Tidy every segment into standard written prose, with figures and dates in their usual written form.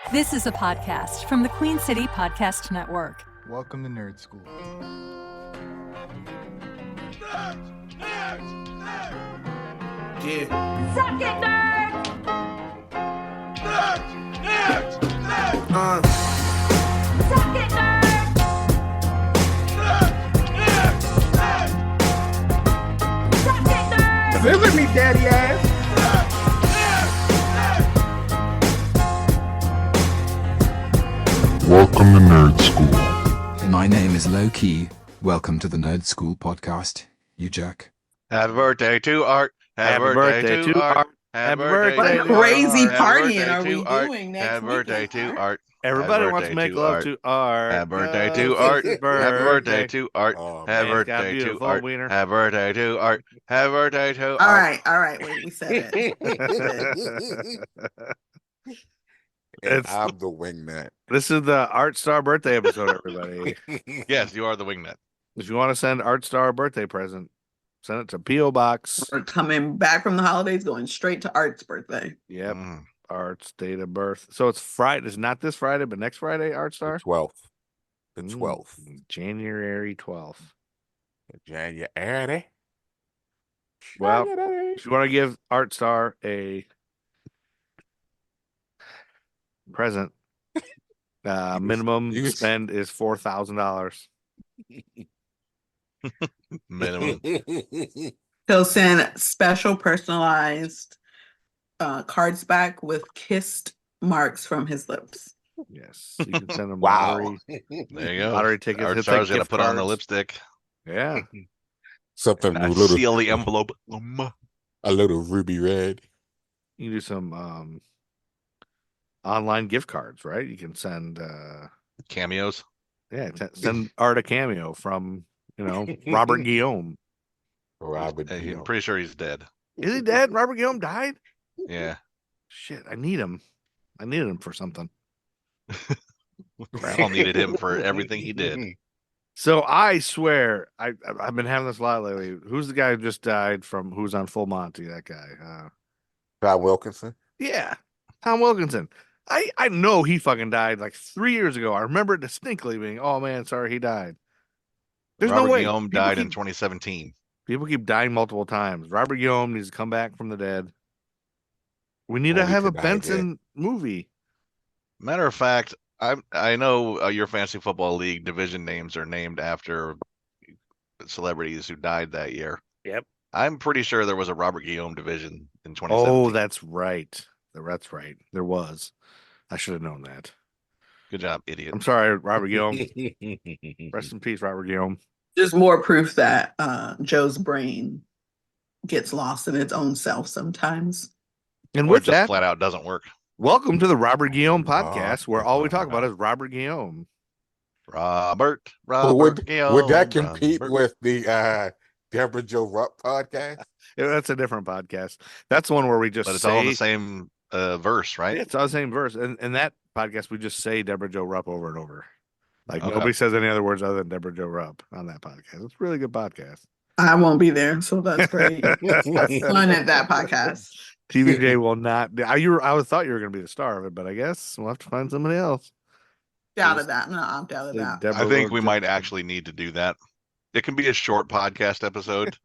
This is a podcast from the Queen City Podcast Network. Welcome to Nerd Skool. Yeah. Suck it, nerd! Suck it, nerd! Suck it, nerd! Visit me, daddy ass. Welcome to Nerd Skool. My name is Low Key. Welcome to the Nerd Skool podcast. You Jack. Happy birthday to Art. Happy birthday to Art. Happy birthday birthday to to crazy Art. partying Happy are we birthday to Art. doing next Happy birthday weekend, to Art. Everybody Happy wants to birthday make to love Art. to Art. Happy birthday to Art. Happy birthday to Art. Oh, Happy man's got birthday to beautiful Art. wiener. Happy birthday to Art. Happy birthday to All Art. right. Wait, we said it. And It's- I'm the wingman. This is the Artstar birthday episode, everybody. Yes, you are the wingnet. If you want to send Artstar a birthday present, send it to P.O. Box. We're coming back from the holidays, going straight to Art's birthday. Yep. Mm. Art's date of birth. So it's Friday. It's not this Friday, but next Friday, The Artstar? 12th. The Mm. 12th. January 12th. January. Well, January. if you want to give Artstar a present, minimum you- spend is $4,000. Minimum. He'll send special personalized cards back with kissed marks from his lips. Yes, you can send them Wow. lottery, There you go. lottery tickets. He'll take Artstar's gonna gift put on the cards. lipstick. Yeah, Something I a little, seal the envelope. a little ruby red. you can do some online gift cards, right? You can send Cameos. send Art a cameo from Robert Guillaume. Robert. Hey, I'm Guillaume. pretty sure he's dead. Is he dead? Robert Guillaume died? Yeah. Shit, I need him. I needed him for something. We all needed him for everything he did. So I swear, I've been having this a lot lately. Who's the guy who just died from? Who's on Full Monty? That guy. Tom Wilkinson. Yeah, Tom Wilkinson. I know he fucking died like 3 years ago. I remember it distinctly being, oh man, sorry he died. There's Robert no way. Guillaume People died in keep- 2017. People keep dying multiple times. Robert Guillaume needs to come back from the dead. We need to Only have a to die Benson movie. Matter of fact, I know your fantasy football league division names are named after celebrities who died that year. Yep. I'm pretty sure there was a Robert Guillaume division in 2017. Oh, that's right. That's right. There was. I should have known that. Good job, idiot. I'm sorry, Robert Guillaume. Rest in peace, Robert Guillaume. Just more proof that Joe's brain gets lost in its own self sometimes. And Or with just that, flat out doesn't work. welcome to the Robert Guillaume podcast, where all we talk about is Robert Guillaume. Robert Would Guillaume. that compete Robert. with the Debra Joe Rupp podcast? Yeah, that's a different podcast. That's the one where we just But it's say all in the same verse, right? Yeah, it's all the same verse. And that podcast, we just say Debra Joe Rupp over and over. Like Okay. nobody says any other words other than Debra Joe Rupp on that podcast. It's a really good podcast. I won't be there, so that's great. Fun at that podcast. TVJ will not. I thought you were going to be the star of it, but I guess we'll have to find somebody else. Out of that. I'm gonna opt out of that. Debra I think Joe we might Rupp. actually need to do that. It can be a short podcast episode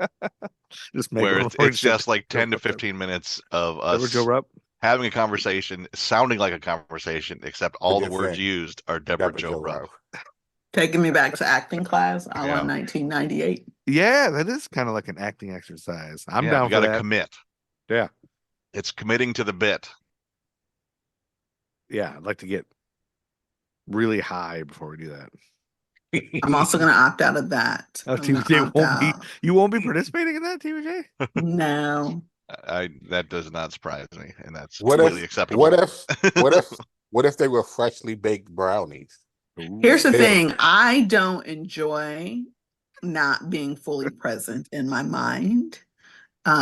just make where it it's before it's you just like Joe 10 to Rupp. 15 minutes of Debra us Joe Rupp. having a conversation, sounding like a conversation, except all the Good words thing. used are Debra Joe Rupp. Taking me back to acting class. I Yeah. won 1998. Yeah, that is kind of like an acting exercise. I'm Yeah, down we for gotta that. commit. Yeah. It's committing to the bit. Yeah, I'd like to get really high before we do that. I'm also gonna opt out of that. Oh, I'm gonna TVJ opt won't be. out. You won't be participating in that, TVJ. No. That does not surprise me, and that's What completely if? acceptable. What if they were freshly baked brownies? Here's the Yeah. thing. I don't enjoy not being fully present in my mind. Oh,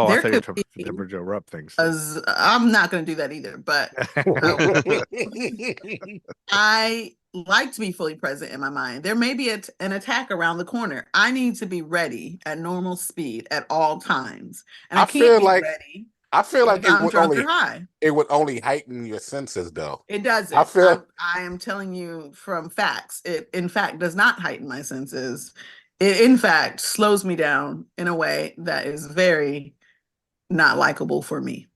I there thought you were could talking be Debra Joe Rupp things. I'm not going to do that either, but I like to be fully present in my mind. There may be an attack around the corner. I need to be ready at normal speed at all times. And I I can't feel be like- ready I feel like if I'm drunk or high. it would only heighten your senses, though. It doesn't. I am telling you from facts. It, in fact, does not heighten my senses. It, in fact, slows me down in a way that is very not likable for me.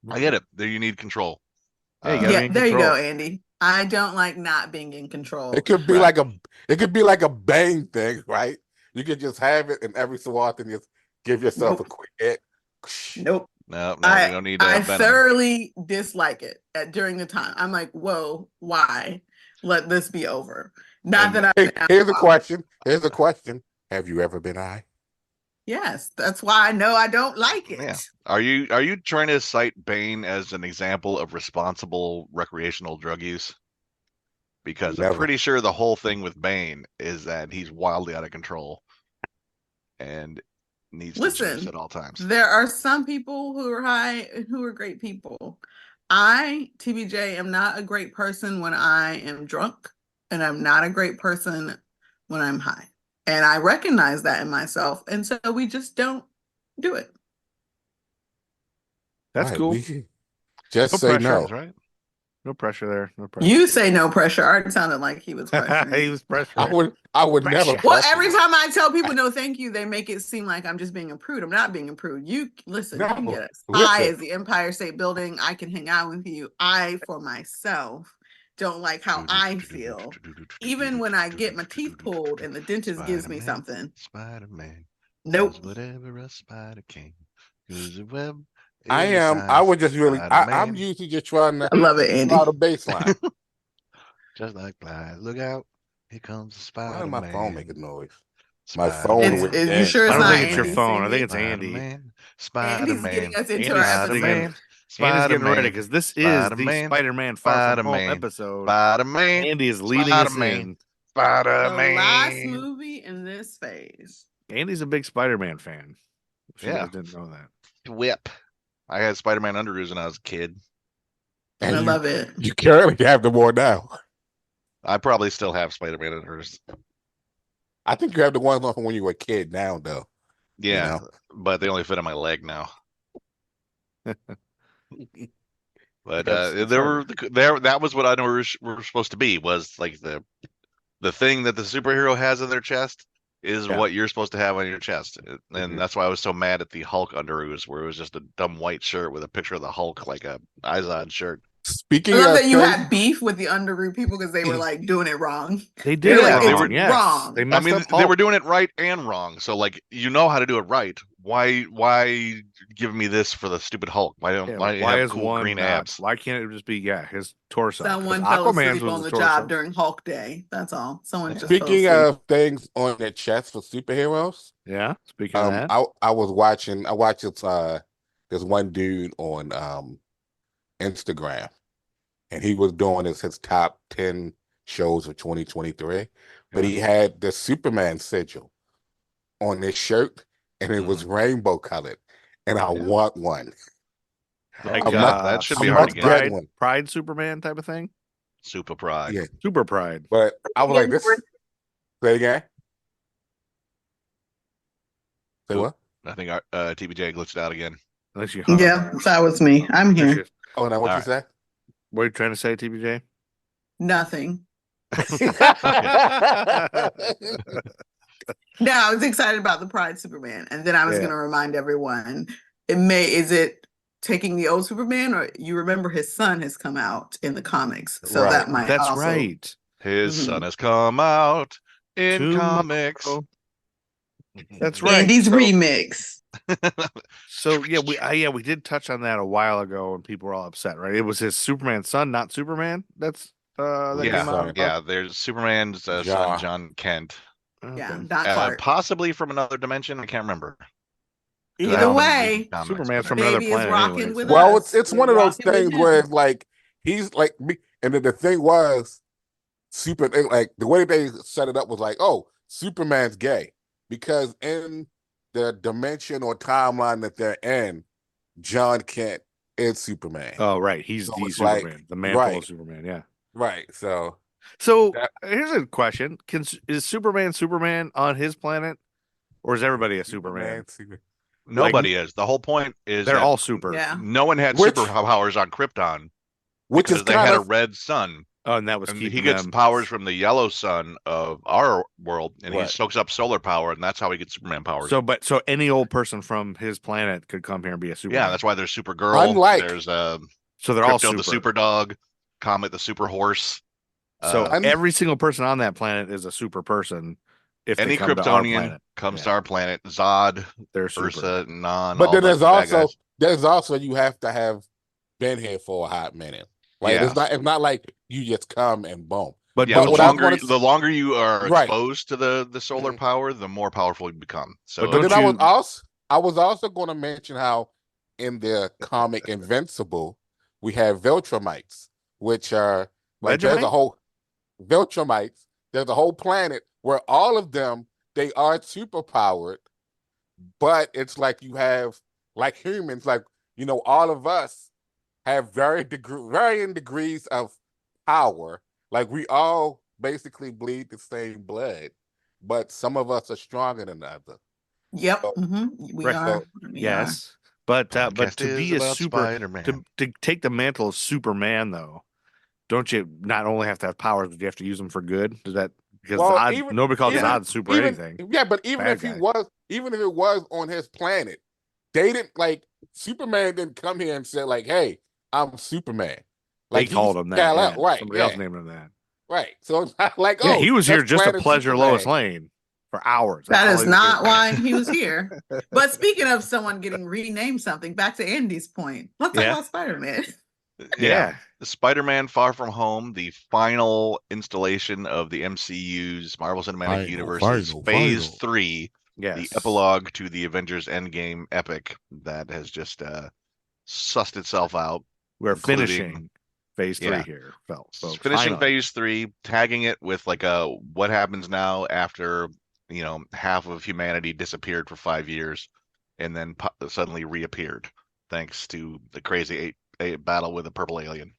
I get it. There, you need control. Yeah, you gotta be Yeah, in there you go, control. Andy. I don't like not being in control. It could be Right. like a bang thing, right? You could just have it, and every so often just give yourself Nope. a quick hit. Nope. No, you I don't need I venom. thoroughly dislike it during the time. I'm like, whoa, why? Let this be over. Not And that I'm. Here's a question. Here's a question. Have you ever been high? Yes, that's why I know I don't like it. Yeah. Are you trying to cite Bane as an example of responsible recreational drug use? Because I'm Never. pretty sure the whole thing with Bane is that he's wildly out of control and needs to juice Listen, at all times. there are some people who are high and who are great people. I, TBJ, am not a great person when I am drunk, and I'm not a great person when I'm high. And I recognize that in myself. And so we just don't do it. That's Right, cool. we can just No say pressure. no. That's right. No pressure there. No pressure. You say no pressure. Art sounded like he was pressuring. He you. was pressuring. I would never. Pressure. Well, pressure every you. time I tell people no, thank you, they make it seem like I'm just being a prude. I'm not being a prude. You listen, you can No, get us listen. high as the Empire State Building. I can hang out with you. I, for myself, don't like how I feel. Even when I get my teeth pulled and the dentist gives me something. Spider-Man. Nope. Does whatever a spider can. Use a web. I in am. his I eyes. was just really. I'm Spider-Man. usually just trying to I love it, Andy. out a baseline. Just like flies. Look out. Here comes the Spider-Man. Why did my phone make a noise? My phone It's, went you dead. sure I it's don't not think it's your Andy phone. I singing? think it's Andy. Spider-Man. Andy's Spider-Man. getting us into Andy's our episode. singing. Spider-Man. Andy's getting ready Spider-Man. because this is the Spider-Man. Spider-Man Far From Home Spider-Man. episode. Spider-Man. Andy is leading us Spider-Man. in. The last Spider-Man. movie in this phase. Andy's a big Spider-Man fan. If you Yeah. guys didn't know that. Whip. I had Spider-Man underoos when I was a kid. And I you, love it. you currently have the more now. I probably still have Spider-Man underoos. I think you have the ones from when you were a kid now, though. Yeah, know? but they only fit on my leg now. But Yes, that was what I know were supposed to be, was like the thing that the superhero has in their chest is Yeah. what you're supposed to have on your chest. And Mhm. that's why I was so mad at the Hulk underoos, where it was just a dumb white shirt with a picture of the Hulk, like a Izod shirt. Speaking I of love that you things- had beef with the Underoo people because they were like doing it wrong. They They're did like, it it's wrong. Yes. wrong. They I messed mean, up they were Hulk. doing it right and wrong. So like, you know how to do it right. Why give me this for the stupid Hulk? Why Yeah, why why have is cool one green not? abs? Why can't it just be his torso? 'Cause Someone fell Aquaman's asleep was on his the torso. job during Hulk Day. That's all. Someone just fell Speaking asleep. of things on their chest for superheroes, Yeah. Speaking of that, I watched this one dude on Instagram, and he was doing his top 10 shows of 2023, but he had the Superman sigil on his shirt, and it was rainbow colored, and I want one. like I'm not- that should I'm be not hard to get. getting one. Pride Superman type of thing. Super Pride. Yeah, Super Pride. but I was like, this. Say again. Say Oop. what? I think our TBJ glitched out again. Unless you hung Yeah, up. that was me. I'm There she here. is. Oh, now what All you say? What are you trying to say, TBJ? Nothing. No, I was excited about the Pride Superman, and then I was Yeah. going to remind everyone. Is it taking the old Superman, or you remember his son has come out in the comics, so Right. that might That's also. right. His Mhm. son has come out in Tomorrow. comics. That's right. Andy's So- remix. So we did touch on that a while ago, and people were all upset, right? It was his Superman son, not Superman. That Yeah, came out. Sorry. yeah. There's Superman's son, John. John Kent, Yeah, Okay. not Clark. possibly from another dimension. I can't remember. 'Cause I Either haven't been way, reading comics, Superman's but from another baby is planet rocking anyway, with so- Well, us. it's We're one of those rocking with things him. where it's like he's like me, and then the thing was like the way they set it up was like, oh, Superman's gay because in the dimension or timeline that they're in, John Kent is Superman. Oh, right. He's So the it's like- Superman, the mantle right. of Superman. Yeah. Right. So So That- here's a question: is Superman on his planet, or is everybody a Superman? Superman. Nobody is. The whole point is They're that all super. Yeah. no one had Which- superpowers on Krypton which because is they kind had a of red sun. Oh, and that was And keeping he gets them. powers from the yellow sun of our world, and he Right. soaks up solar power, and that's how he gets Superman powers. So any old person from his planet could come here and be a Superman. yeah, that's why there's Supergirl. Unlike- There's So they're all Crypto super. the Super Dog, Comet the Super Horse. So Un- every single person on that planet is a super person. If Any they come to our Kryptonian planet, comes Yeah. to our planet, Zod, they're super. Ursa, Non. but all then the bad guys. there's also you have to have been here for a hot minute. Like Yeah. it's not like you just come and boom. But Yeah, But what I wanna- the longer you are Right. exposed to the solar Mhm. power, the more powerful you become. So But But don't then you- I was also going to mention how in the comic Invincible we have Viltrumites, which are like there's a Vegemite? whole Viltrumites. There's a whole planet where all of them they are superpowered, but it's you have like humans, all of us have varying degrees of power. Like we all basically bleed the same blood, but some of us are stronger than others. Yep. So- We Right, are. so- We Yes, but Podcast to is be a about super Spider-Man. to take the mantle of Superman though, don't you not only have to have powers, but you have to use them for good? Does that because Well, Zod, even- nobody calls even- Zod super even, anything? Yeah, but even Bad if guy. even if it was on his planet, they didn't Superman didn't come here and say hey, I'm Superman. They Like called him that. Yeah. right? Somebody yeah, else named him that. right. So it's not like Yeah, he was here that's just to Planet pleasure Superman. Lois Lane for hours. That That's all is he was not here why he was here. But speaking of someone getting renamed something, back to Andy's point, let's talk Yeah. about Spider-Man. for. Yeah. The Spider-Man Far From Home, the final installation of the MCU's Marvel Cinematic Universe's Phase 3, Yes. the epilogue to the Avengers Endgame epic that has just sussed itself out. We're including- finishing phase 3 Yeah. here, folks. Finishing Finally. Phase 3, tagging it with a what happens now after half of humanity disappeared for 5 years and then suddenly reappeared thanks to the crazy battle with a purple alien.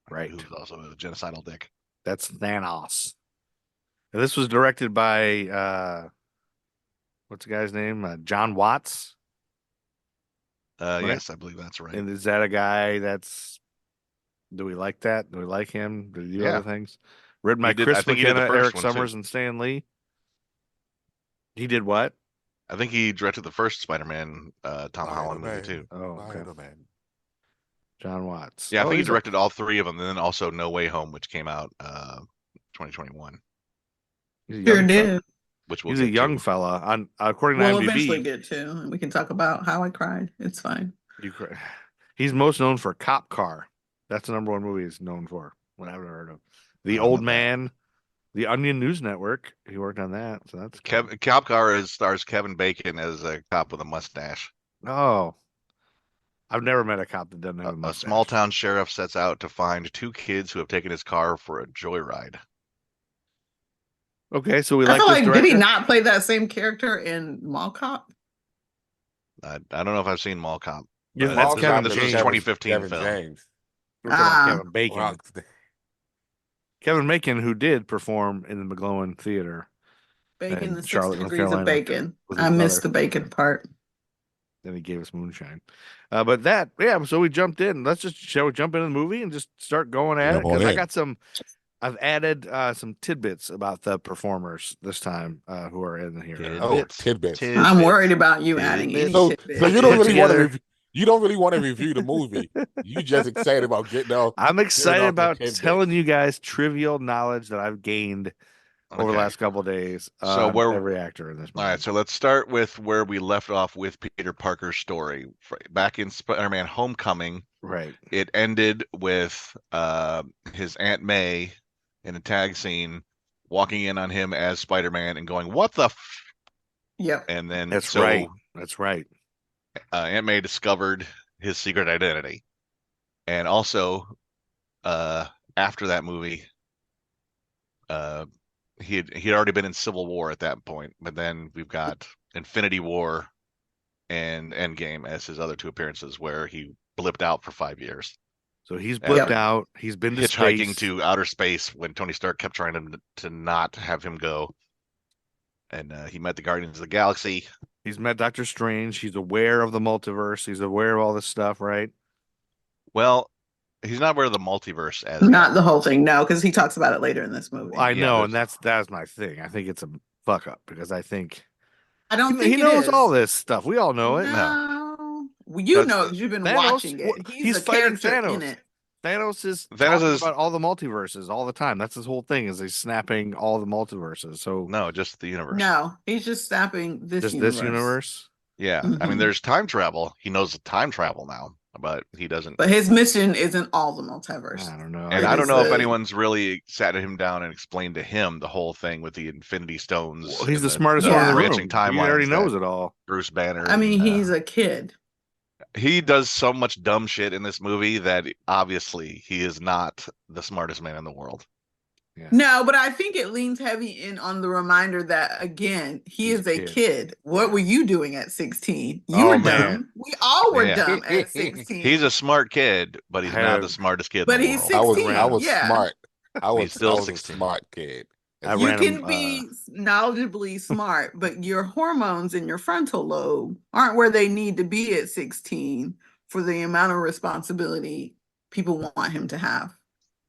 Right. Who's also a genocidal dick. That's Thanos. And this was directed by what's the guy's name? John Watts. Right. Yes, I believe that's right. And is that a guy that's do we like that? Do we like him? Do we do Yeah. other things? Written by He did- I Chris think he did the McKenna, first Eric one, too. Summers, and Stan Lee. He did what? I think he directed the first Spider-Man Tom Holland movie Spider-Man. too. Oh, okay. Spider-Man. John Watts. Yeah, I Oh, think he he's a- directed all 3 of them, and then also No Way Home, which came out 2021, he's a Sure young fella. did. which we'll He's a get young to. fella. On according to We'll eventually IMDb, get to, and we can talk about how I cried. It's fine. he's most known for Copcar. That's the #1 movie he's known for. What I've never heard of. The I don't Old know that. Man, The Onion News Network. He worked on that, so that's cool. Copcar stars Kevin Bacon as a cop with a mustache. Oh, I've never met a cop that doesn't have a A mustache. small town sheriff sets out to find 2 kids who have taken his car for a joyride. Okay, so we I like feel this like, director. did he not play that same character in Mall Cop? I don't know if I've seen Mall Cop. Yeah, but that's this, Kevin this is James. 2015 Kevin film. James. We're talking about Ah. Kevin Bacon. Well, Kevin Bacon, who did perform in the McGlowan Theater. Bacon, And the 60 Charlotte, North degrees of Carolina, bacon. with his I missed brother. the bacon part. Then he gave us moonshine. But that, yeah, so we jumped in. Shall we jump into the movie and just start going at it? Jump on Because I in. got I've added some tidbits about the performers this time who are in here. Tidbits. I'm worried about you adding any So tidbits. you don't really want Together. to you don't really want to review the movie. You just excited about getting out. I'm excited off the about tidbits. telling you guys trivial knowledge that I've gained over the Okay. last couple of days. So on every actor in this movie. All right, so let's start with where we left off with Peter Parker's story. Back in Spider-Man Homecoming, Right. it ended with his Aunt May in a tag scene walking in on him as Spider-Man and going, "What the f-?" Yep. And then That's so, right. That's right. Aunt May discovered his secret identity. And also, after that movie, he had already been in Civil War at that point, but then we've got Infinity War and Endgame as his other 2 appearances where he blipped out for 5 years, So he's And- blipped out. He's been to hitchhiking space. to outer space when Tony Stark kept trying to not have him go. And he met the Guardians of the Galaxy, He's met Doctor Strange. He's aware of the multiverse. He's aware of all this stuff, right? Well, he's not aware of the multiverse as Not yet. the whole thing, no, because he talks about it later in this movie. I Yeah, know, and that's my thing. I think it's a fuck up because I think I don't think he it knows is. all this stuff. We all know it. No. Well, you That's know because you've been Thanos. watching it. He's a fighting character Thanos. in it. Thanos is Thanos talking is- about all the multiverses all the time. That's his whole thing. Is he's snapping all the multiverses. So No, just the universe. No, he's just snapping this just universe. this universe. Yeah, I mean, Mhm. there's time travel. He knows the time travel now, but he doesn't. But his mission isn't all the multiverse. I don't know. And It I don't is know if the- anyone's really sat him down and explained to him the whole thing with the Infinity Stones. Well, he's and the smartest one in the room. branching He already timelines knows that it all. Bruce Banner. I mean, and, he's a kid. he does so much dumb shit in this movie that obviously he is not the smartest man in the world. Yeah. No, but I think it leans heavy in on the reminder that again, he He's is a a kid. kid. What were you doing at 16? You Oh, were man. dumb. We all were Yeah. dumb at 16. He's a smart kid, but he's I not have- the smartest kid But in the he's world. 16. I was yeah. smart. I He's still was 16. a smart kid. I You ran can him, be knowledgeably smart, but your hormones in your frontal lobe aren't where they need to be at 16 for the amount of responsibility people want him to have.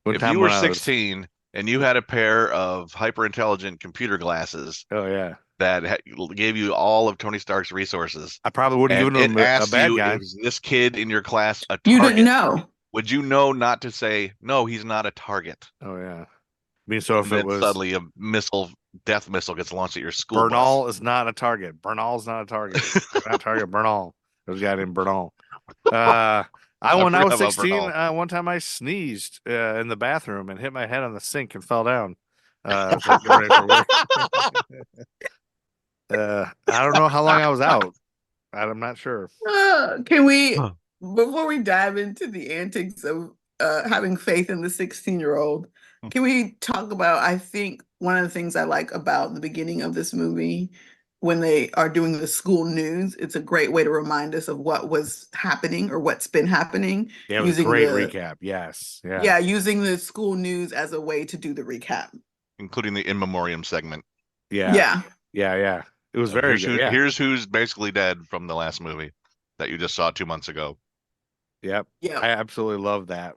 one If time you were when I was- 16 and you had a pair of hyper intelligent computer glasses oh yeah, that gave you all of Tony Stark's resources, I probably wouldn't and given him it a asked bad you, guy. is this kid in your class a You target? didn't know. Would you know not to say, no, he's not a target? Oh yeah. I mean, so if And it then was suddenly a death missile gets launched at your school bus. Bernal is not a target. Bernal's not a target. Not a target. Bernal. There's a guy named Bernal. When I was forgot about 16, Bernal. one time I sneezed in the bathroom and hit my head on the sink and fell down. As I get ready for work. I don't know how long I was out. I'm not sure. Can we, Huh. before we dive into the antics of having faith in the 16-year-old, can we talk about, I think one of the things I like about the beginning of this movie, when they are doing the school news, it's a great way to remind us of what was happening or what's been happening. Yeah, it was a Using great the- recap. Yes. Yeah. Yeah, using the school news as a way to do the recap. Including the in memoriam segment. Yeah. Yeah. Yeah. It was very good. Yeah. Here's who's basically dead from the last movie that you just saw 2 months ago. Yep. Yeah. I absolutely love that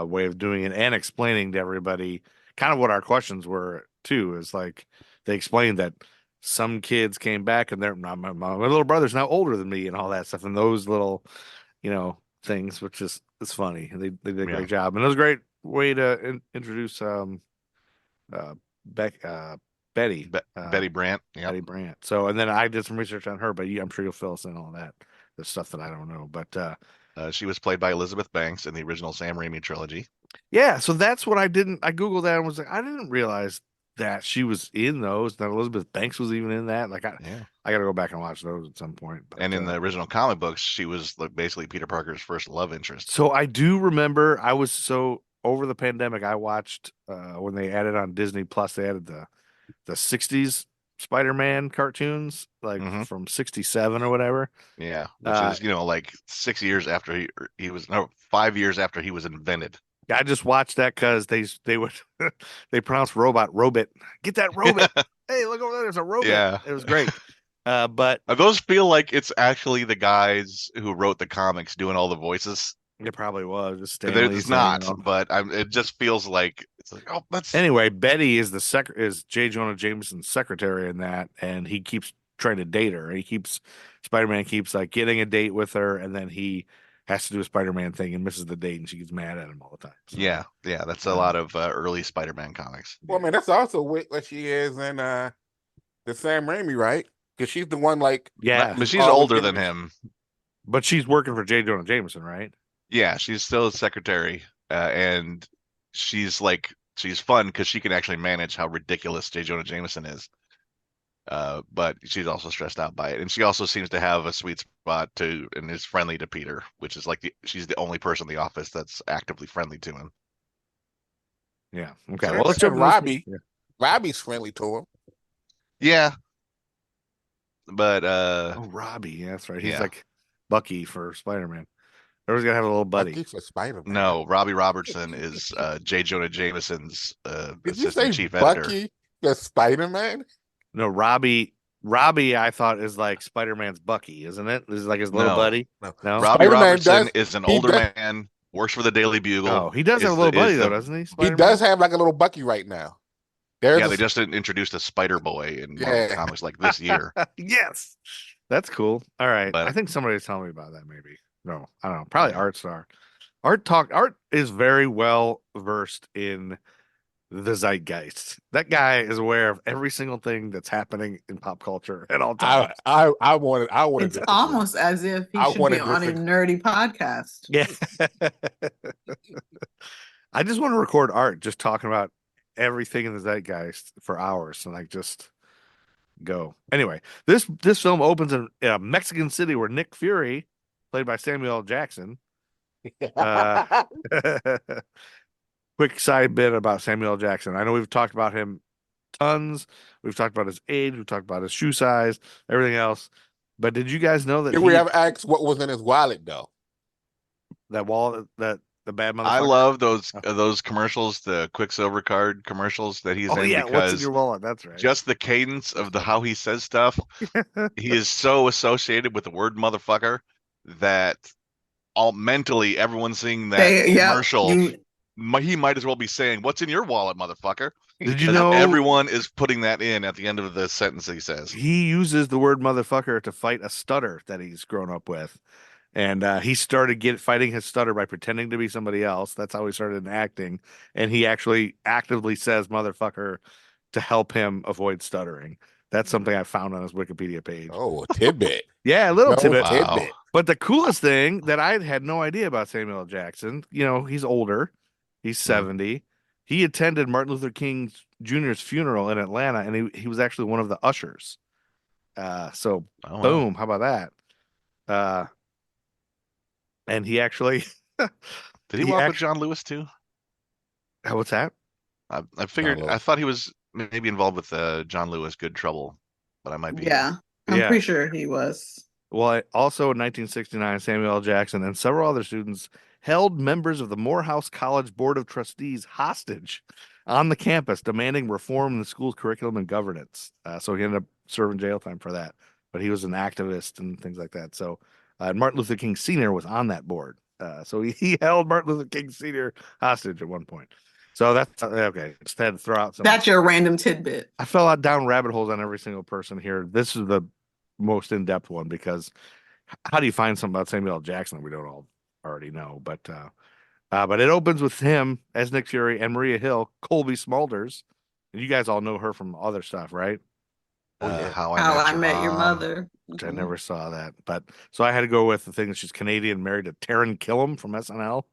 way of doing it and explaining to everybody kind of what our questions were too. Is like they explained that some kids came back and my little brother's now older than me and all that stuff, and those little, things, which is it's funny. They did a Yeah. great job, and it was a great way to introduce Betty Betty Brant. Yeah. Betty Brant. So, and then I did some research on her, but I'm sure you'll fill us in on that. The stuff that I don't know, but She was played by Elizabeth Banks in the original Sam Raimi trilogy. yeah. So that's what I googled that and was like, I didn't realize that she was in those. That Elizabeth Banks was even in that. Like, I got to go back and watch those at some point. But, And in the original comic books, she was basically Peter Parker's first love interest. so I do remember over the pandemic, I watched when they added on Disney Plus, they added the '60s Spider-Man cartoons, like Mhm. from '67 or whatever. Yeah, which is like 6 years after he was 5 years after he was invented. I just watched that because they would they pronounce robot. Get that robot. Hey, look over there. There's a robot. Yeah. It was great. But Those feel like it's actually the guys who wrote the comics doing all the voices. it probably was just It's Stanley's not, thing, but it just feels like it's like, oh, that's Anyway, Betty is is J. Jonah Jameson's secretary in that, and he keeps trying to date her. Spider-Man keeps like getting a date with her, and then he has to do a Spider-Man thing and misses the date, and she gets mad at him all the time. So, yeah. That's a lot of early Spider-Man comics. Well, I mean, that's also what she is in the Sam Raimi, right? Because she's the one yeah. But she's Oh, older okay. than him. But she's working for J. Jonah Jameson, right? Yeah, she's still a secretary, and she's fun because she can actually manage how ridiculous J. Jonah Jameson is. But she's also stressed out by it, and she also seems to have a sweet spot and is friendly to Peter, which is she's the only person in the office that's actively friendly to him. Yeah. Okay. So Well, let's so jump. Robbie. Yeah. Robbie's friendly to him. Yeah, but Oh, Robbie. Yeah, that's right. He's Yeah. like Bucky for Spider-Man. Everyone's gonna have a little buddy. Bucky for Spider-Man. no, Robbie Robertson is J. Jonah Jameson's Did you say assistant chief editor. Bucky for Spider-Man? No, Robbie Robbie, I thought, is like Spider-Man's Bucky, isn't it? This is like his little No. buddy. No. No. Robbie Spider-Man Robertson does- is an he older does- man, works for the Daily Bugle. Oh, he does have a is little the- buddy is though, the- doesn't he? He Spider-Man? does have like a little Bucky right now. There's Yeah, a- they just introduced a Spider Boy in Marvel Yeah. Comics like this year. Yes, that's cool. All right, But- I think somebody was telling me about that. Maybe no, I don't know. Probably Yeah. Artstar. Art is very well versed in the zeitgeist. That guy is aware of every single thing that's happening in pop culture at all times. I wanted It's almost as if he I should wanna be on a disagree. nerdy podcast. Yeah. I just want to record Art just talking about everything in the zeitgeist for hours and like just go. Anyway, this film opens in a Mexican city where Nick Fury, played by Samuel L. Jackson. Quick side bit about Samuel L. Jackson. I know we've talked about him tons. We've talked about his age. We've talked about his shoe size, everything else. But did you guys know that Did we ever ask what was in his wallet though? that wallet, that the bad motherfucker? I love those commercials, the Quicksilver card commercials that he's Oh in yeah, what's in because your wallet? That's right. just the cadence of how he says stuff, he is so associated with the word motherfucker that all mentally everyone's seeing that commercial. He might as well be saying, "What's in your wallet, motherfucker?" Did you Because know everyone is putting that in at the end of the sentence he says? he uses the word motherfucker to fight a stutter that he's grown up with? And he started fighting his stutter by pretending to be somebody else. That's how he started in acting. And he actually actively says motherfucker to help him avoid stuttering. That's something I found on his Wikipedia page. Oh, a tidbit. Yeah, a little No tidbit. Wow. tidbit. But the coolest thing that I had no idea about Samuel L. Jackson, he's older. He's 70. He attended Martin Luther King Jr.'s funeral in Atlanta, and he was actually one of the ushers. So Oh, wow. boom, how about that? And he actually Did he walk with John Lewis too? what's that? I figured. Lewis. I thought he was maybe involved with John Lewis, Good Trouble, but I might be. Yeah, I'm Yeah. pretty sure he was. Well, also in 1969, Samuel L. Jackson and several other students held members of the Morehouse College Board of Trustees hostage on the campus, demanding reform in the school's curriculum and governance. So he ended up serving jail time for that. But he was an activist and things like that. So Martin Luther King Sr. was on that board. So he held Martin Luther King Sr. hostage at one point. So that's okay. Just had to throw out some. That's your random tidbit. I fell out down rabbit holes on every single person here. This is the most in-depth one because how do you find something about Samuel L. Jackson that we don't all already know? But it opens with him as Nick Fury and Maria Hill, Colbie Smulders. And you guys all know her from other stuff, right? How How I Your Met Your Mom. Mother. Which I never saw that. But so I had to go with the thing that she's Canadian, married to Taron Killam from SNL. Oh,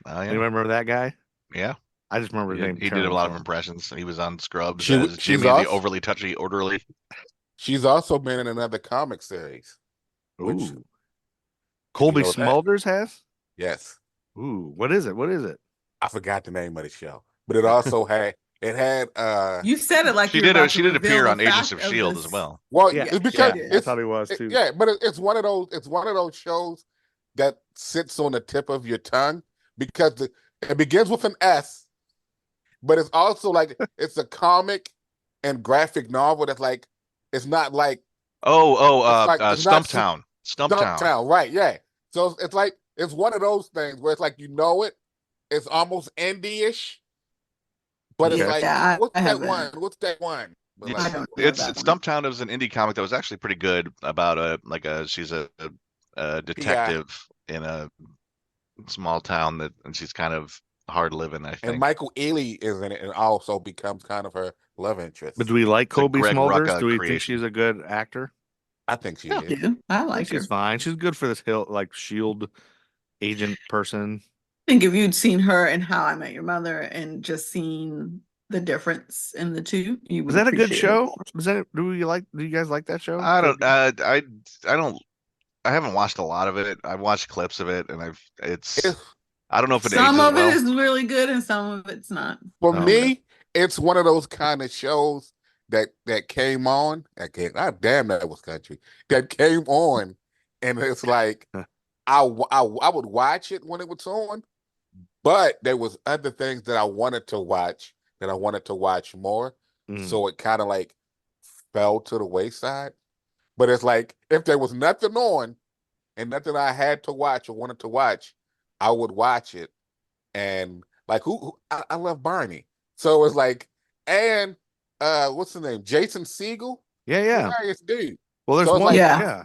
yeah. Anyone remember that guy? Yeah. I just remember his name. He did a Taron lot of Killam. impressions. He was on Scrubs She- as she's Jimmy, the awesome. overly touchy orderly. She's also been in another comic series. Which, Ooh. Colbie know that? Smulders has? yes, Ooh, what is it? What is it? I forgot the name of the show, but it also had You said it like She you were did. about She to did appear reveal on the Agents fact of Shield this. as well. well, Yeah, it's because yeah, I it's thought he was too. yeah, but it's one of those shows that sits on the tip of your tongue because it begins with an S, but it's also like it's a comic and graphic novel that's like it's not like it's not Stumptown. Stumptown, right? Yeah. So it's like it's one of those things where it's like it's almost indie-ish, but it's Okay. like Yeah, what's I that haven't. one? What's that one? But It's, I like, don't know it's that one. Stumptown is an indie comic that was actually pretty good about she's a detective in a small town and she's kind of hard living, I think. and Michael Ealy is in it and also becomes kind of her love interest. But do we like It's a Colbie Greg Smulders? Rucka Do we think creation. she's a good actor? I think she I is. do. I I like think her. she's fine. She's good for this Shield agent person. I think if you'd seen her in How I Met Your Mother and just seen the difference in the two, you would. Was that a good appreciate it show? more. Do you guys like that show? I don't. I haven't watched a lot of it. I've watched clips of it, and I don't know if it Some ages of well. it is really good and some of it's not. For Oh, me, it's one of those kind of shows that came on. Damn, that was country. That came on, and it's like I would watch it when it was on, but there was other things that I wanted to watch more. Mm. So it kind of like fell to the wayside. But it's like if there was nothing on and nothing I had to watch or wanted to watch, I would watch it. And like I love Barney. So it's like, and what's the name? Jason Segel? Yeah. Hilarious dude. Well, there's So it's one. like, Yeah.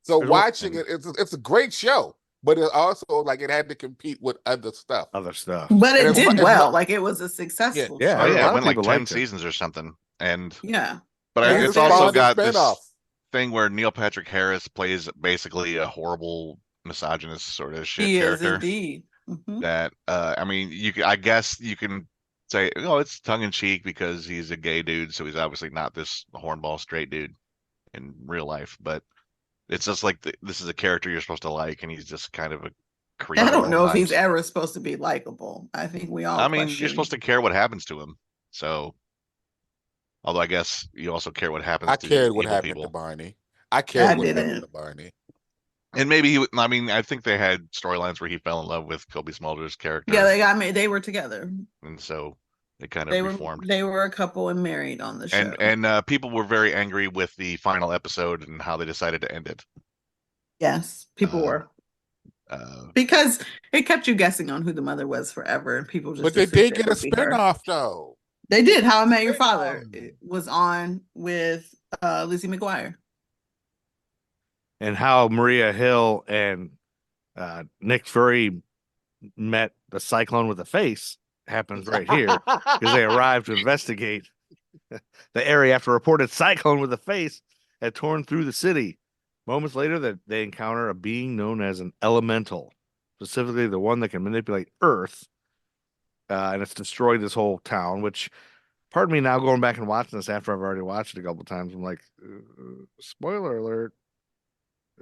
so There's one- watching it's a great show, but it also like it had to compete with other stuff. Other stuff. But And it it's did mu- well. Like it was a successful Yeah, Oh show. a yeah, lot it of went like people 10 liked it. seasons or something. And Yeah. but And it's they also spawned a got this spinoff. thing where Neil Patrick Harris plays basically a horrible misogynist sort of shit He is character. indeed. Mhm. That I mean, I guess you can say, oh, it's tongue in cheek because he's a gay dude, so he's obviously not this hornball straight dude in real life. But it's just like this is a character you're supposed to like, and he's just kind of a creep. I at don't all know if he's times. ever supposed to be likable. I think we all. I mean, you're question- supposed to care what happens to him. So, although I guess you also care what happens I to cared what evil happened people. to Barney. I cared I what happened didn't. to Barney. And maybe I mean, I think they had storylines where he fell in love with Colbie Smulders' character. Yeah, they got me. They were together. And so they kind of They were. reformed. They were a couple and married on the show. And people were very angry with the final episode and how they decided to end it. Yes, people were. Because it kept you guessing on who the mother was forever, and people just. But they did assumed it get a would be her. spinoff though. They did. How I Met Your Father Spin-off. was on with Lizzie McGuire. And how Maria Hill and Nick Fury met the cyclone with a face happens right here because they arrived to investigate the area after a reported cyclone with a face had torn through the city. Moments later, that they encounter a being known as an elemental, specifically the one that can manipulate Earth, and it's destroyed this whole town. Which, pardon me, now going back and watching this after I've already watched it a couple times, I'm like, spoiler alert.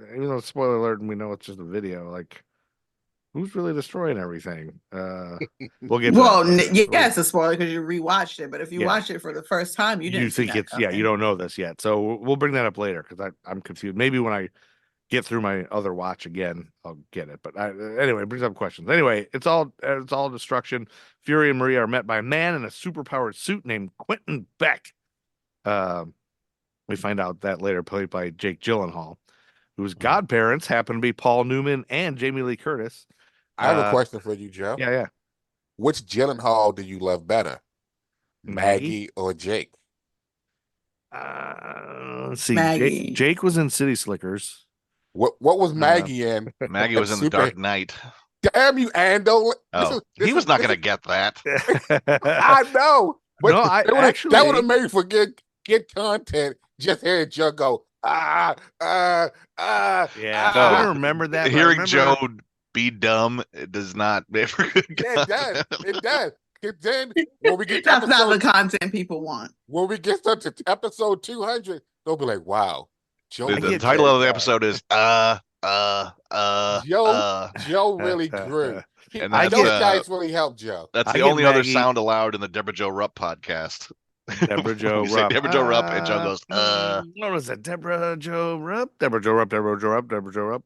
Even though it's spoiler alert and we know it's just a video, like, who's really destroying everything? We'll get. Well, to that. yeah, it's a spoiler because you rewatched it. But if you Yeah. watched it for the first time, you didn't. think it's you don't know this yet, so we'll bring that up later because I'm confused. Maybe when I get through my other watch again, I'll get it. But anyway, it brings up questions. Anyway, it's all destruction. Fury and Maria are met by a man in a superpowered suit named Quentin Beck. We find out that later, played by Jake Gyllenhaal, whose godparents happen to be Paul Newman and Jamie Lee Curtis. I have a question for you, Joe. Yeah. Which Gyllenhaal do you love better, Maggie or Jake? Let's see. Maggie. Jake was in City Slickers. What was Maggie in? Maggie was in the Dark Knight. Damn you, Ando! Oh, he was not going to get that. I know, but No, that would have made for good content. Just hearing Joe go Yeah, I No. remember that. but I Hearing remember- Joe be dumb, it does not make for good Yeah, it does. Because then when we get to That's not the episode, content people want. when we get to episode 200, they'll be like, "Wow, Joe." The get title that. of the episode is Joe really grew. And Those that's, guys really helped Joe. That's I the get only other Maggie- sound allowed in the Deborah Joe Rupp podcast. Deborah Joe You say Rupp. Deborah Joe Rupp, and Joe goes, What was it? Deborah Joe Rupp? Deborah Joe Rupp, Deborah Joe Rupp, Deborah Joe Rupp.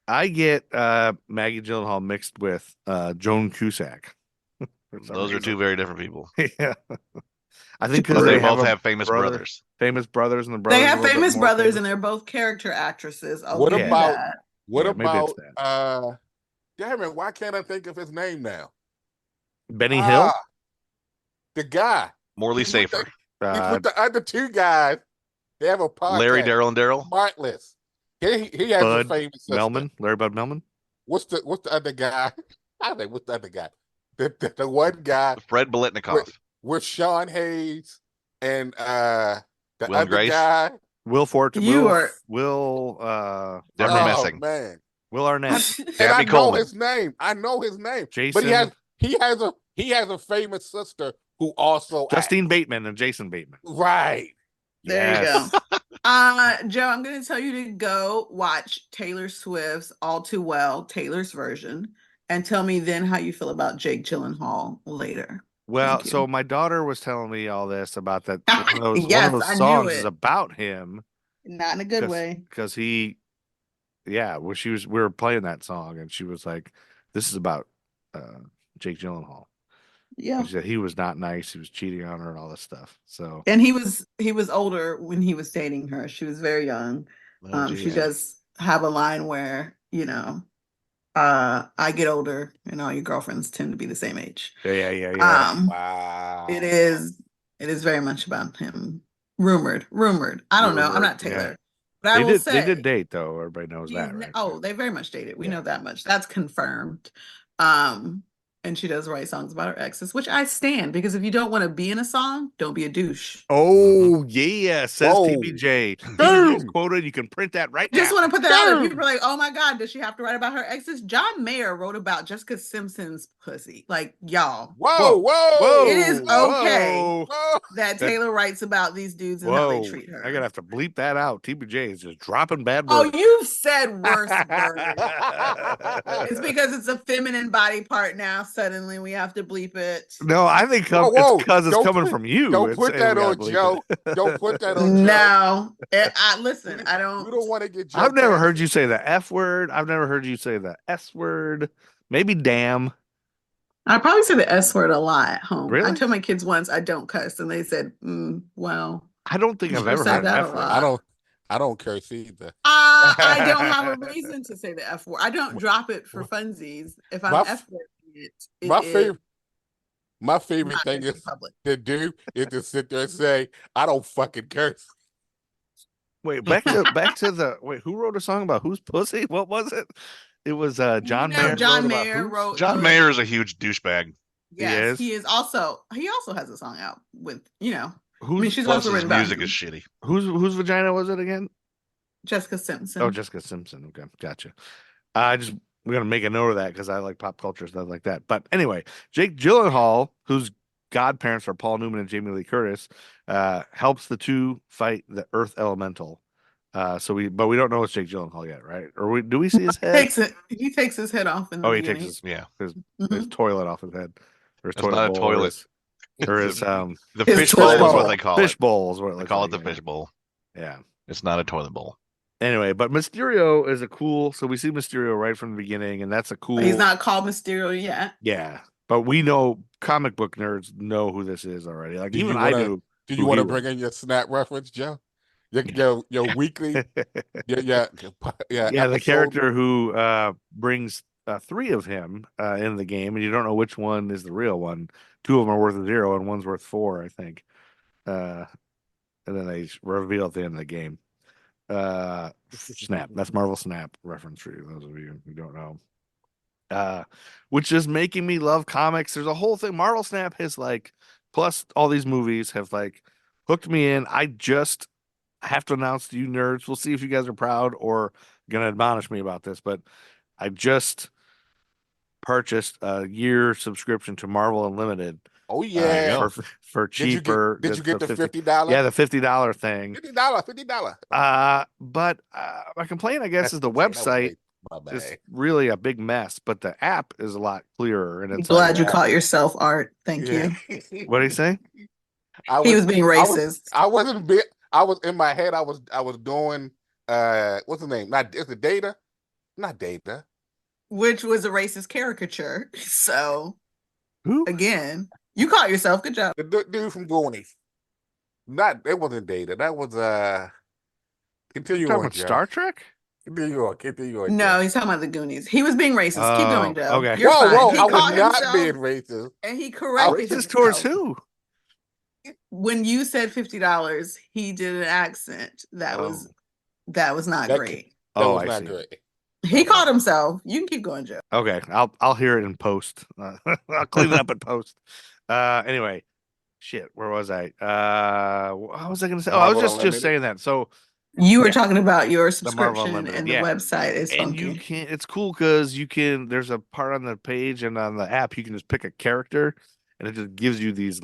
I get Maggie Gyllenhaal mixed with Joan Cusack. For some Those are reason. two very different people. Yeah. I think But because they they both a have famous brother- brothers. famous brothers, and the brothers They are a have little bit famous more brothers, famous. and they're both character actresses. I'll What give you about- that. What Yeah, maybe it's about damn it, why can't I think of his name now? Benny Hill? The guy. Morley He's with Safer. He's with the other two guys. They have a podcast. Larry, Daryl, and Daryl. Smartless. He has Bud a famous sister. Melman? Larry Bud Melman? What's the other guy? I think what's the other guy? The one guy Fred Bolitnikoff. with Sean Hayes and the Will other Grace? guy. Will Fort You Will are- Will Deborah Arnett. Messing. Man. Will Arnett. And Gabby I know Coleman. his name. I know his name. Jason But he has a famous sister who also Justine Bateman and Jason Bateman. acts. Right. There Yes. you go. Joe, I'm going to tell you to go watch Taylor Swift's All Too Well, Taylor's version, and tell me then how you feel about Jake Gyllenhaal later. Well, Thank you. so my daughter was telling me all this about that. Yes, one of I those knew songs it. is about him Not in a good way. because we were playing that song and she was like, "This is about Jake Gyllenhaal." Yeah. She said he was not nice. He was cheating on her and all this stuff. So, And he was older when he was dating her. She was very young. Oh, She geez. does have a line where, I get older and all your girlfriends tend to be the same age. yeah. Wow. It is very much about him. Rumored. I don't know. I'm not Rumored, yeah. Taylor. But I will say They did date though. Everybody knows he's that, right? oh, they very much dated. We Yeah. know that much. That's confirmed. And she does write songs about her exes, which I stand, because if you don't want to be in a song, don't be a douche. Oh yeah, says Whoa. TBJ. Boom. Quoted. You can print that right Just now. want to put that out there. Boom. People are like, oh my God, does she have to write about her exes? John Mayer wrote about Jessica Simpson's pussy. Like, y'all, Whoa. it is okay Whoa. that Taylor writes about these dudes and how they treat her. I gotta have to bleep that out. TBJ is just dropping bad Oh, words. you've said worse words. It's because it's a feminine body part now. Suddenly we have to bleep it. No, I think Whoa. it's because it's Don't coming put- from you. Don't It's put saying that we gotta on bleep Joe. it. Don't put that on Joe. No, listen, I We don't. don't want to get Joe. I've never canceled. heard you say the F word. I've never heard you say the S word. Maybe damn. I probably say the S word a lot at home. Really? I told my kids once I don't cuss, and they said, well. I don't think I've Joe ever said heard that an a F lot. word. I don't curse either. I don't have a reason to say the F word. I don't drop it for funsies. If I'm My- F wording it, My favorite not thing good in is public. to do is to sit there and say, I don't fucking curse. Wait, back to the wait. Who wrote a song about whose pussy? What was it? It was John Mayer. John wrote about Mayer whose? wrote. John Mayer is a huge douchebag. Yes, He he is also. He also has a song out with Who's she's Plus, also his written about music him. is shitty. whose vagina was it again? Jessica Simpson. Oh, Jessica Simpson. Okay, gotcha. We're gonna make a note of that because I like pop culture stuff like that. But anyway, Jake Gyllenhaal, whose godparents are Paul Newman and Jamie Lee Curtis, helps the two fight the Earth Elemental. But we don't know it's Jake Gyllenhaal yet, right? Or do we see his head? He takes his head off in the Oh, he beginning. takes Yeah, his toilet off his head, or his It's toilet not a bowl, toilet. or his the His fish bowl toilet is what bowl. they call fish it. bowl is what it They looks call like, it the yeah. fish bowl. Yeah. It's not a toilet bowl. Anyway, but Mysterio is so we see Mysterio right from the beginning, and that's a cool. He's not called Mysterio yet. Yeah, but we know comic book nerds know who this is already. Like Do even you I wanna- knew. Do who you want he to bring was. in your snap reference, Joe? Your weekly, yeah. Yeah, the episode? character who brings three of him in the game, and you don't know which one is the real one. Two of them are worth 0, and one's worth 4, I think. And then they reveal at the end of the game. Snap. That's Marvel Snap reference for you, those of you who don't know. Which is making me love comics. There's a whole thing. Marvel Snap has plus all these movies have hooked me in. I just have to announce to you nerds. We'll see if you guys are proud or gonna admonish me about this, but I just purchased a year subscription to Marvel Unlimited. Oh There you yeah. go. For cheaper. Did you get the $50? Yeah, the $50 thing. $50. But my complaint, I guess, is the website is really a big mess, but the app is a lot clearer. And I'm it's glad you caught yourself, Art. Thank you. What do you say? He was being racist. I wasn't. I was in my head. I was doing. What's the name? Is it Data? Not Data. Which was a racist caricature. So Who? again, you caught yourself. Good job. The dude from Goonies. It wasn't Data. That was Continue You talking on, about Joe. Star Trek? Continue on. No, he's talking about the Goonies. He was being racist. Keep going, Joe. Okay. You're fine. Whoa! He I was caught not himself, being racist. and he corrected Racist towards himself. who? When you said $50, he did an accent that was not That- great. That Oh, was I not see. great. He caught himself. You can keep going, Joe. Okay, I'll hear it in post. I'll clean it up in post. Anyway, shit, where was I? What was I gonna say? Oh, I was Marvel just Unlimited. saying that. So You were Yeah. talking about your Marvel subscription, Unlimited, and yeah. the website is and funky. you can it's cool because there's a part on the page and on the app you can just pick a character and it just gives you these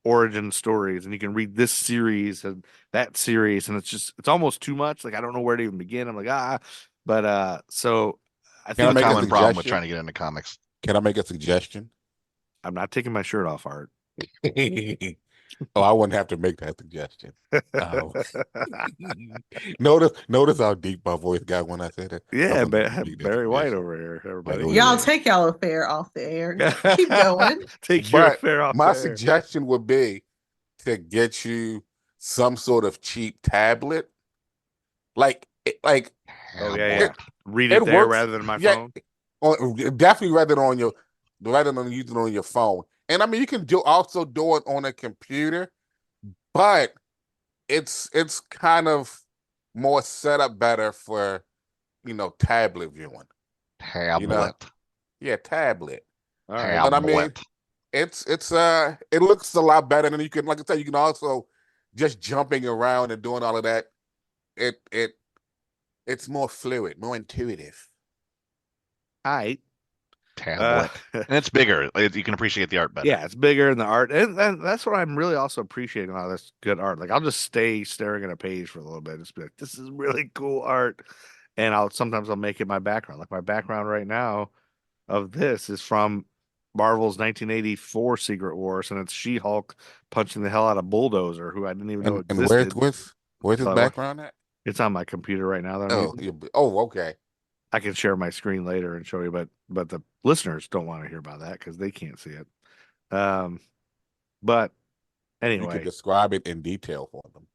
origin stories and you can read this series and that series and it's almost too much. I don't know where to even begin. I'm but so I Can I think make a Common problem with suggestion? trying to get into comics. Can I make a suggestion? I'm not taking my shirt off, Art. Oh, I wouldn't have to make that suggestion. Um, notice how deep my voice got when I said it. I Yeah, wouldn't have to make that Barry White suggestion. over here, Like, everybody. oh Y'all yeah. take y'all affair off the air. Keep going. Take your But affair off my the air. suggestion would be to get you some sort of cheap tablet. Like Oh yeah. Read it it there works. rather than my Yeah, phone. definitely rather than using it on your phone. And I mean, you can also do it on a computer, but it's kind of more set up better for tablet viewing. Tablet. Yeah, tablet. All right. But I mean, Tablet. it looks a lot better, and you can, like I said, you can also just jumping around and doing all of that. It's more fluid, more intuitive. All right. Tablet. And it's bigger. You can appreciate the art better. Yeah, it's bigger in the art, and that's what I'm really also appreciating about this good art. Like I'll just stay staring at a page for a little bit, just be like, "This is really cool art," and I'll make it my background. Like my background right now of this is from Marvel's 1984 Secret Wars, and it's She-Hulk punching the hell out of Bulldozer, who I didn't even know And where's existed. where's his So background at? it's on my computer right now that I'm Oh, using. okay. I can share my screen later and show you, but the listeners don't want to hear about that because they can't see it. But You could anyway, describe it in detail for them.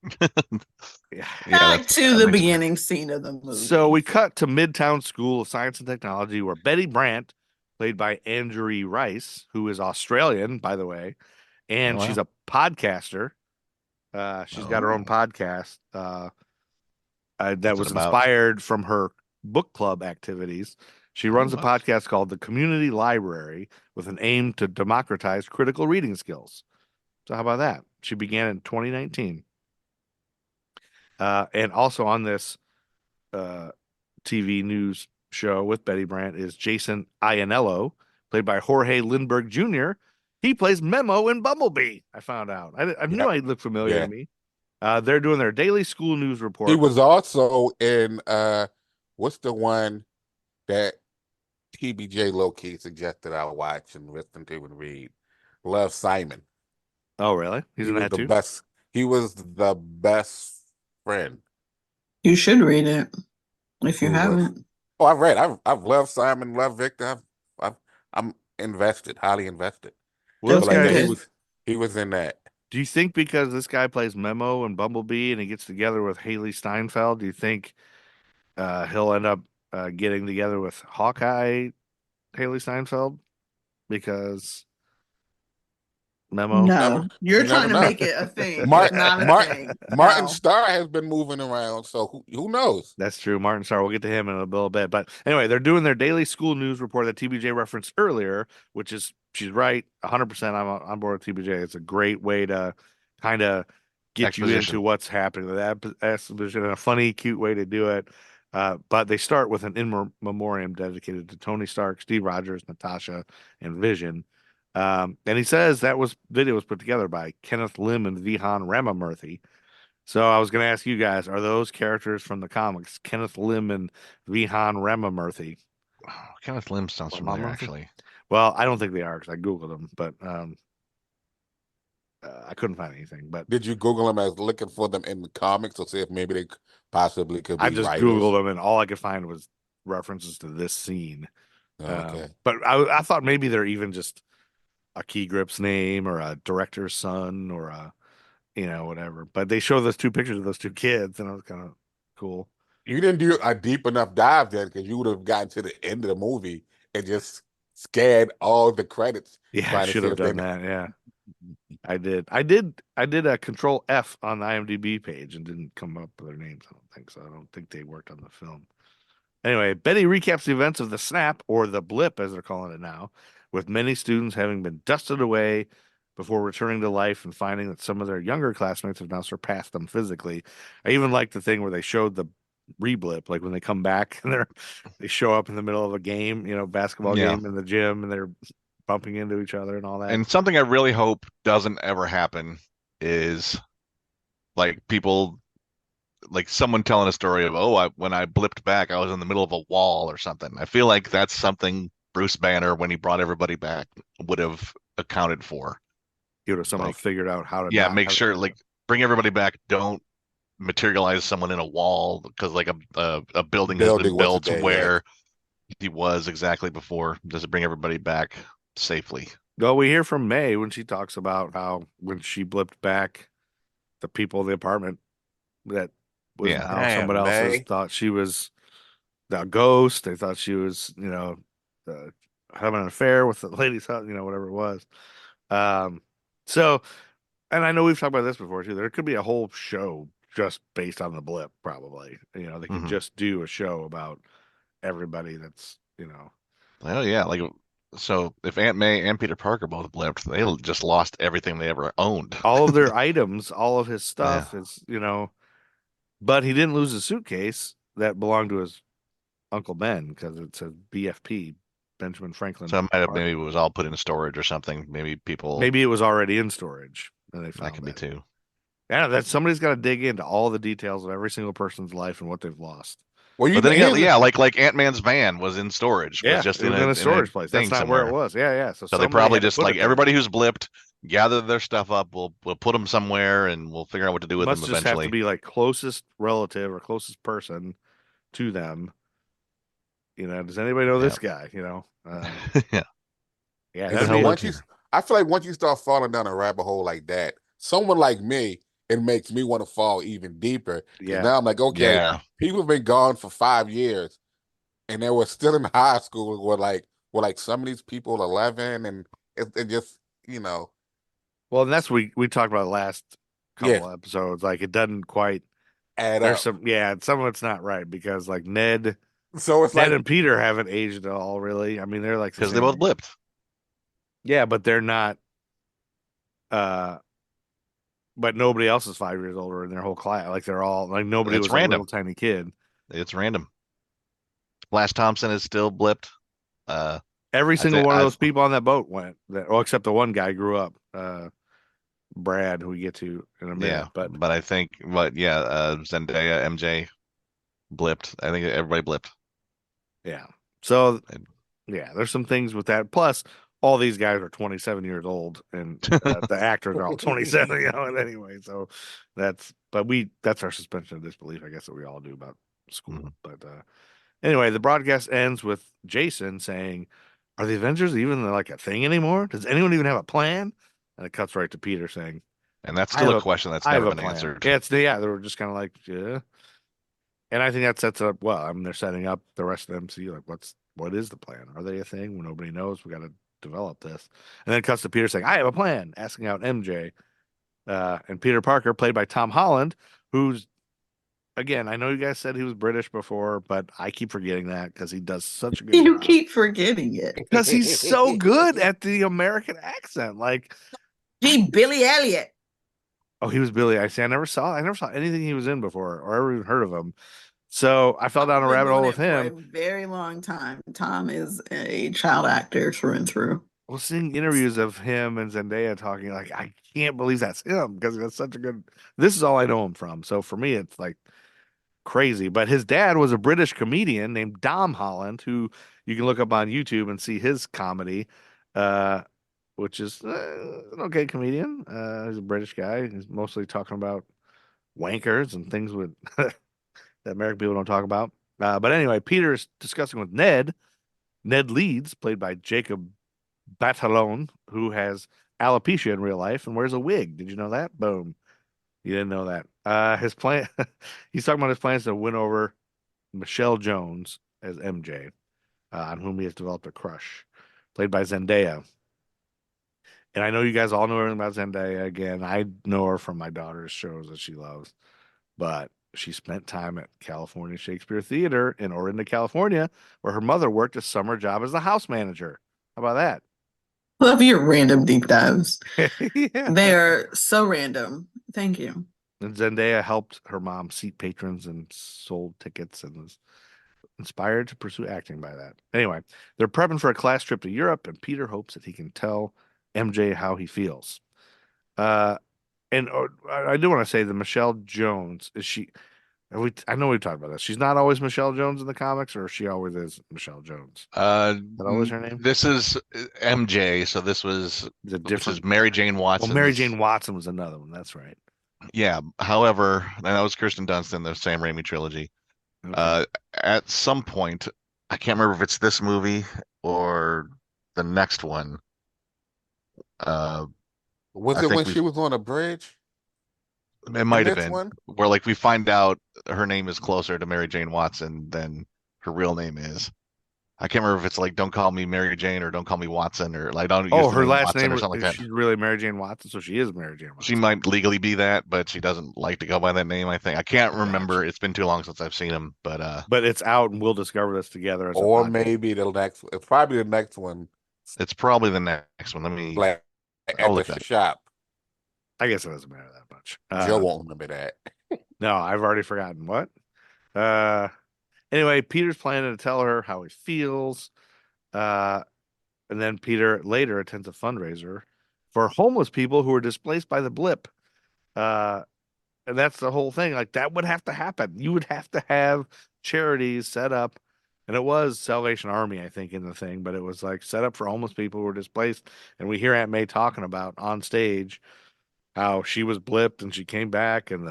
yeah. Back to that the makes- beginning scene of the movie. So we cut to Midtown School of Science and Technology, where Betty Brant, played by Angourie Rice, who is Australian, by the way, and Oh, wow. she's a podcaster. She's got her own podcast that was it about? inspired from her book club activities. She runs a nice. podcast called The Community Library with an aim to democratize critical reading skills. So how about that? She began in 2019. And also on this TV news show with Betty Brant is Jason Iannello, played by Jorge Lendeborg Jr. He plays Memo in Bumblebee. I found out. I knew he looked familiar to me. They're doing their daily school news report. He was also in what's the one that TBJ low key suggested I watch and listen to and read? Love, Simon. Oh, really? He's in was that the too? best. He was the best friend. You should read it if you Who was? haven't. Oh, I've read. I've loved Simon, loved Victor. I'm invested, highly invested. Well, Those this are guy, good. He was in that. do you think because this guy plays Memo and Bumblebee and he gets together with Haley Steinfeld, do you think he'll end up getting together with Hawkeye Haley Steinfeld? Because Memo. No, you're You trying never to know. make it a thing. Martin, It's not a Martin, thing. Martin No. Starr has been moving around, so who knows? That's true. Martin Starr. We'll get to him in a little bit. But anyway, they're doing their daily school news report that TBJ referenced earlier, which is, she's right, 100%. I'm on board with TBJ. It's a great way to kind of get you Exposition. into what's happening. That exposition and a funny, cute way to do it. But they start with an in memoriam dedicated to Tony Stark, Steve Rogers, Natasha, and Vision. And he says that video was put together by Kenneth Lim and Vihan Ramamurthy. So I was going to ask you guys, are those characters from the comics, Kenneth Lim and Vihan Ramamurthy? Oh, Kenneth Lim sounds familiar, actually. Well, I don't think they are because I Googled them, but I couldn't find anything. But Did you Google them as looking for them in the comics to see if maybe they possibly could be I just writers? Googled them, and all I could find was references to this scene. Okay. But I thought maybe they're even just a key grip's name or a director's son or a, whatever. But they show those two pictures of those two kids, and I was kind of cool. You didn't do a deep enough dive then, because you would have gotten to the end of the movie and just scanned all the credits. Yeah, I should have done that. Yeah, I did. I did a Control F on the IMDb page and didn't come up with their names. I don't think so. I don't think they worked on the film. Anyway, Betty recaps the events of the snap, or the blip as they're calling it now, with many students having been dusted away before returning to life and finding that some of their younger classmates have now surpassed them physically. I even like the thing where they showed the re-blip, like when they come back and they show up in the middle of a game, basketball game in the gym, and they're bumping into each other and all that. And something I really hope doesn't ever happen is like people, like someone telling a story of, when I blipped back, I was in the middle of a wall or something. I feel like that's something Bruce Banner, when he brought everybody back, would have accounted for. He would have somehow Like, figured out how to yeah, not make have- sure like bring everybody back. Don't materialize someone in a wall because like a building has Building been wasn't built there yet. where he was exactly before. Does it bring everybody back safely? Well, we hear from May when she talks about how when she blipped back, the people in the apartment that was Yeah. now Damn, someone else's May. thought she was the ghost. They thought she was, uh, having an affair with the lady's house, whatever it was. Um, so, and I know we've talked about this before too. There could be a whole show just based on the blip, probably. They could Mhm. just do a show about everybody that's, Well, yeah, like so if Aunt May and Peter Parker both blipped, they just lost everything they ever owned. all of their items, all of his Yeah. stuff is, but he didn't lose his suitcase that belonged to his Uncle Ben because it says BFP, Benjamin Franklin. So it might have Park. maybe it was all put in storage or something. Maybe people Maybe it was already in storage and they that found could be it. too. Yeah, that somebody's got to dig into all the details of every single person's life and what they've lost. Well, But then again, here's yeah, like Ant-Man's van was in storage, was Yeah, just it was in a storage place. That's thing not somewhere. where it was. Yeah. So So they somebody probably had to just put like it there. everybody who's blipped, gather their stuff up. We'll put them somewhere, and we'll figure out what to do with Must them just have eventually. to be like closest relative or closest person to them. Does anybody know this guy? Yeah. Yeah, and that'd see, be I feel like once you start falling down a rabbit hole like that, someone like me, it makes me want to fall even deeper. Because Yeah. now I'm like, okay, Yeah. people have been gone for 5 years, and they were still in high school. Were like some of these people 11, and it just Well, and that's what we talked about last couple Yeah. episodes. Like it doesn't quite. add There's up. some of it's not right because like Ned So it's like and Peter haven't aged at all, really. I mean, they're like the Because they same both age. blipped. Yeah, but they're not. But nobody else is 5 years older in their whole class. Like they're all like nobody It's was random. a little tiny kid. It's random. Flash Thompson is still blipped. Every single think one of I- those people on that boat went. Well, except the one guy grew up. Brad, who we get to in a minute. Yeah, But I think, Zendaya, MJ blipped. I think everybody blipped. yeah. So And- yeah, there's some things with that. Plus, all these guys are 27 years old, and the actors are all 27. And anyway, so that's our suspension of disbelief, I guess, that we all do about school. Mhm. But anyway, the broadcast ends with Jason saying, "Are the Avengers even like a thing anymore? Does anyone even have a plan?" And it cuts right to Peter saying, And that's I still have a question that's I have never a been plan. answered. Yeah, they were just kind of like, yeah. And I think that sets up well. I mean, they're setting up the rest of the MCU. Like, what is the plan? Are they a thing? When nobody knows, we got to develop this. And then it cuts to Peter saying, "I have a plan," asking out MJ. And Peter Parker, played by Tom Holland, who's again, I know you guys said he was British before, but I keep forgetting that because he does such a good You job. keep forgetting it. Because he's so good at the American accent. Like, Gee, Billy Elliot. oh, he was Billy. I never saw anything he was in before or ever even heard of him. So I fell down a Been rabbit hole doing with it for him. a very long time. Tom is a child actor through and through. Well, seeing interviews of him and Zendaya talking, like, I can't believe that's him because that's such a good. This is all I know him from. So for me, it's like crazy. But his dad was a British comedian named Dom Holland, who you can look up on YouTube and see his comedy, which is an okay comedian. He's a British guy. He's mostly talking about wankers and things with that American people don't talk about. But anyway, Peter's discussing with Ned. Ned Leeds, played by Jacob Batalon, who has alopecia in real life and wears a wig. Did you know that? Boom. You didn't know that. His plan, he's talking about his plans to win over Michelle Jones as MJ, on whom he has developed a crush, played by Zendaya. And I know you guys all know everything about Zendaya. Again, I know her from my daughter's shows that she loves, but she spent time at California Shakespeare Theater in Orinda, California, where her mother worked a summer job as a house manager. How about that? Love your random deep dives. Yeah. They're so random. Thank you. And Zendaya helped her mom seat patrons and sold tickets and was inspired to pursue acting by that. Anyway, they're prepping for a class trip to Europe, and Peter hopes that he can tell MJ how he feels. And I do want to say that Michelle Jones, I know we've talked about this. She's not always Michelle Jones in the comics, or she always is Michelle Jones. That always her name? This is MJ, so this Is it is different? Mary Jane Watson. Well, Mary Jane Watson was another one. That's right. Yeah. However, and that was Kirsten Dunst in the Sam Raimi trilogy. Okay. At some point, I can't remember if it's this movie or the next one. Was I it think when she was on a bridge? It might have this been one? where like we find out her name is closer to Mary Jane Watson than her real name is. I can't remember if it's like "Don't call me Mary Jane" or "Don't call me Watson" or like "Don't use the Her name last Watson" name or something like that. she's really Mary Jane Watson, so she is Mary Jane She Watson. might legally be that, but she doesn't like to go by that name. I think I can't remember. Gotcha. It's been too long since I've seen him, but it's out, and we'll discover this together as Or a podcast. maybe the next. It's probably the next one. it's probably the next one. Let me. Like I'll at look the that. shop. I guess it doesn't matter that much. Joe won't remember that. No, I've already forgotten what. Anyway, Peter's planning to tell her how he feels. And then Peter later attends a fundraiser for homeless people who are displaced by the blip. And that's the whole thing. Like, that would have to happen. You would have to have charities set up. And it was Salvation Army, I think, in the thing, but it was like set up for homeless people who were displaced. And we hear Aunt May talking about on stage how she was blipped and she came back, and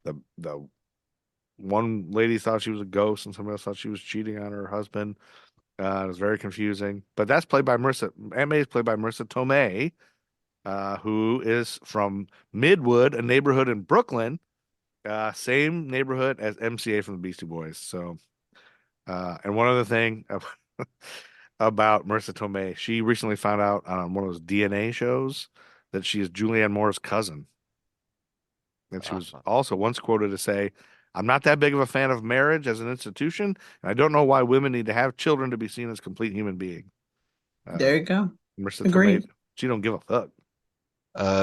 the one lady thought she was a ghost and somebody else thought she was cheating on her husband. It was very confusing. But that's played by Marissa. Aunt May is played by Marissa Tomei, who is from Midwood, a neighborhood in Brooklyn, same neighborhood as MCA from the Beastie Boys. So, and one other thing about Marissa Tomei, she recently found out on one of those DNA shows that she is Julianne Moore's cousin. And she was also once quoted to say, "I'm not that big of a fan of marriage as an institution, and I don't know why women need to have children to be seen as complete human beings." There you go. Marissa Agreed. Tomei, she don't give a fuck.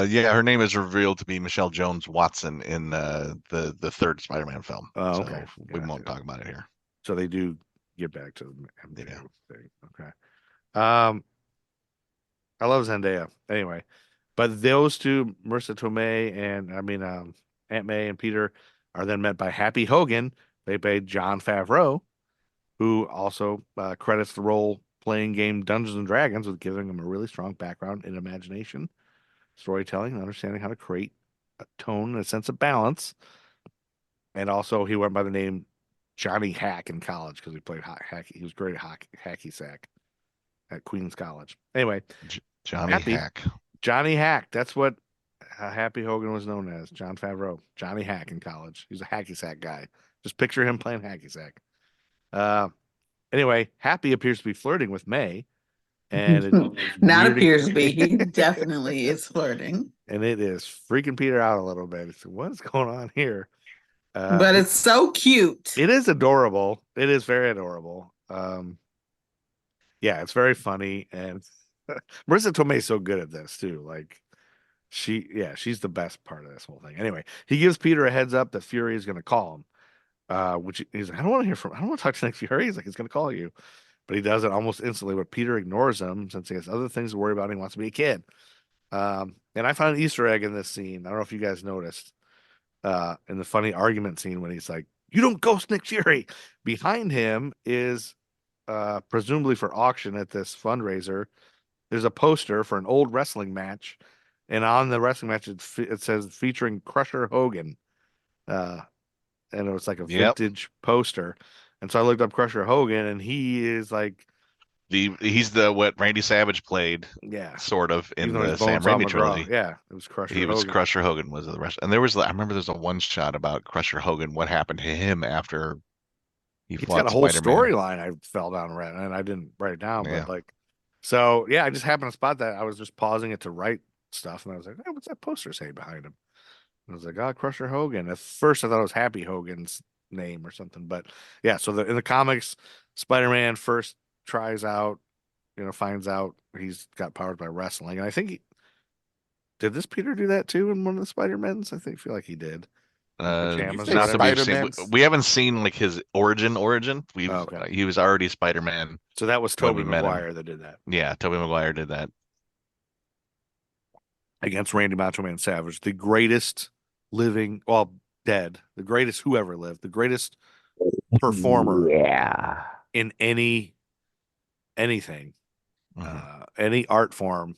Yeah, her name is revealed to be Michelle Jones Watson in the third Spider-Man film. Oh, okay. So we won't talk about it here. So they do get back to the MJ Yeah. thing. Okay. I love Zendaya. Anyway, but those two, Marissa Tomei and Aunt May and Peter, are then met by Happy Hogan. They played Jon Favreau, who also credits the role playing game Dungeons and Dragons with giving him a really strong background in imagination, storytelling, and understanding how to create a tone and a sense of balance. And also, he went by the name Johnny Hack in college because he played hacky. He was great at hacky sack at Queens College. Anyway, Johnny Hack. That's what Happy Hogan was known as. Jon Favreau, Johnny Hack in college. He's a hacky sack guy. Just picture him playing hacky sack. Anyway, Happy appears to be flirting with May, and it's not appears to be. He definitely is flirting, and it is freaking Peter out a little bit. It's, what is going on here? But it's so cute. It is adorable. It is very adorable. Yeah, it's very funny, and Marissa Tomei is so good at this too. Like she's the best part of this whole thing. Anyway, he gives Peter a heads up that Fury is going to call him. Which he's like, I don't want to talk to Nick Fury. He's like, he's going to call you, but he does it almost instantly. But Peter ignores him since he has other things to worry about. And he wants to be a kid. And I found an Easter egg in this scene. I don't know if you guys noticed. In the funny argument scene when he's like, "You don't ghost Nick Fury." Behind him is presumably for auction at this fundraiser. There's a poster for an old wrestling match, and on the wrestling match it says featuring Crusher Hogan, and it was like a vintage poster. And so I looked up Crusher Hogan, and he is like he's the what Randy Savage played, sort of in the Sam Raimi trilogy. Yeah, it was Crusher. He was Crusher Hogan was the rest, and I remember there's a one shot about Crusher Hogan. What happened to him after he's got a whole storyline I fell down and read, and I didn't write it down, but like, so yeah, I just happened to spot that. I was just pausing it to write stuff, and I was like, hey, what's that poster say behind him? And I was like, oh, Crusher Hogan. At first, I thought it was Happy Hogan's name or something, but yeah. So in the comics, Spider-Man first tries out, finds out he's got powers by wrestling, and I think did this Peter do that too in one of the Spider-Mans? I feel like he did. Not that we haven't seen like his origin. He was already Spider-Man. So that was Tobey Maguire that did that. Yeah, Tobey Maguire did that against Randy Macho Man Savage, the greatest living, well, dead, the greatest who ever lived, the greatest performer in anything, any art form.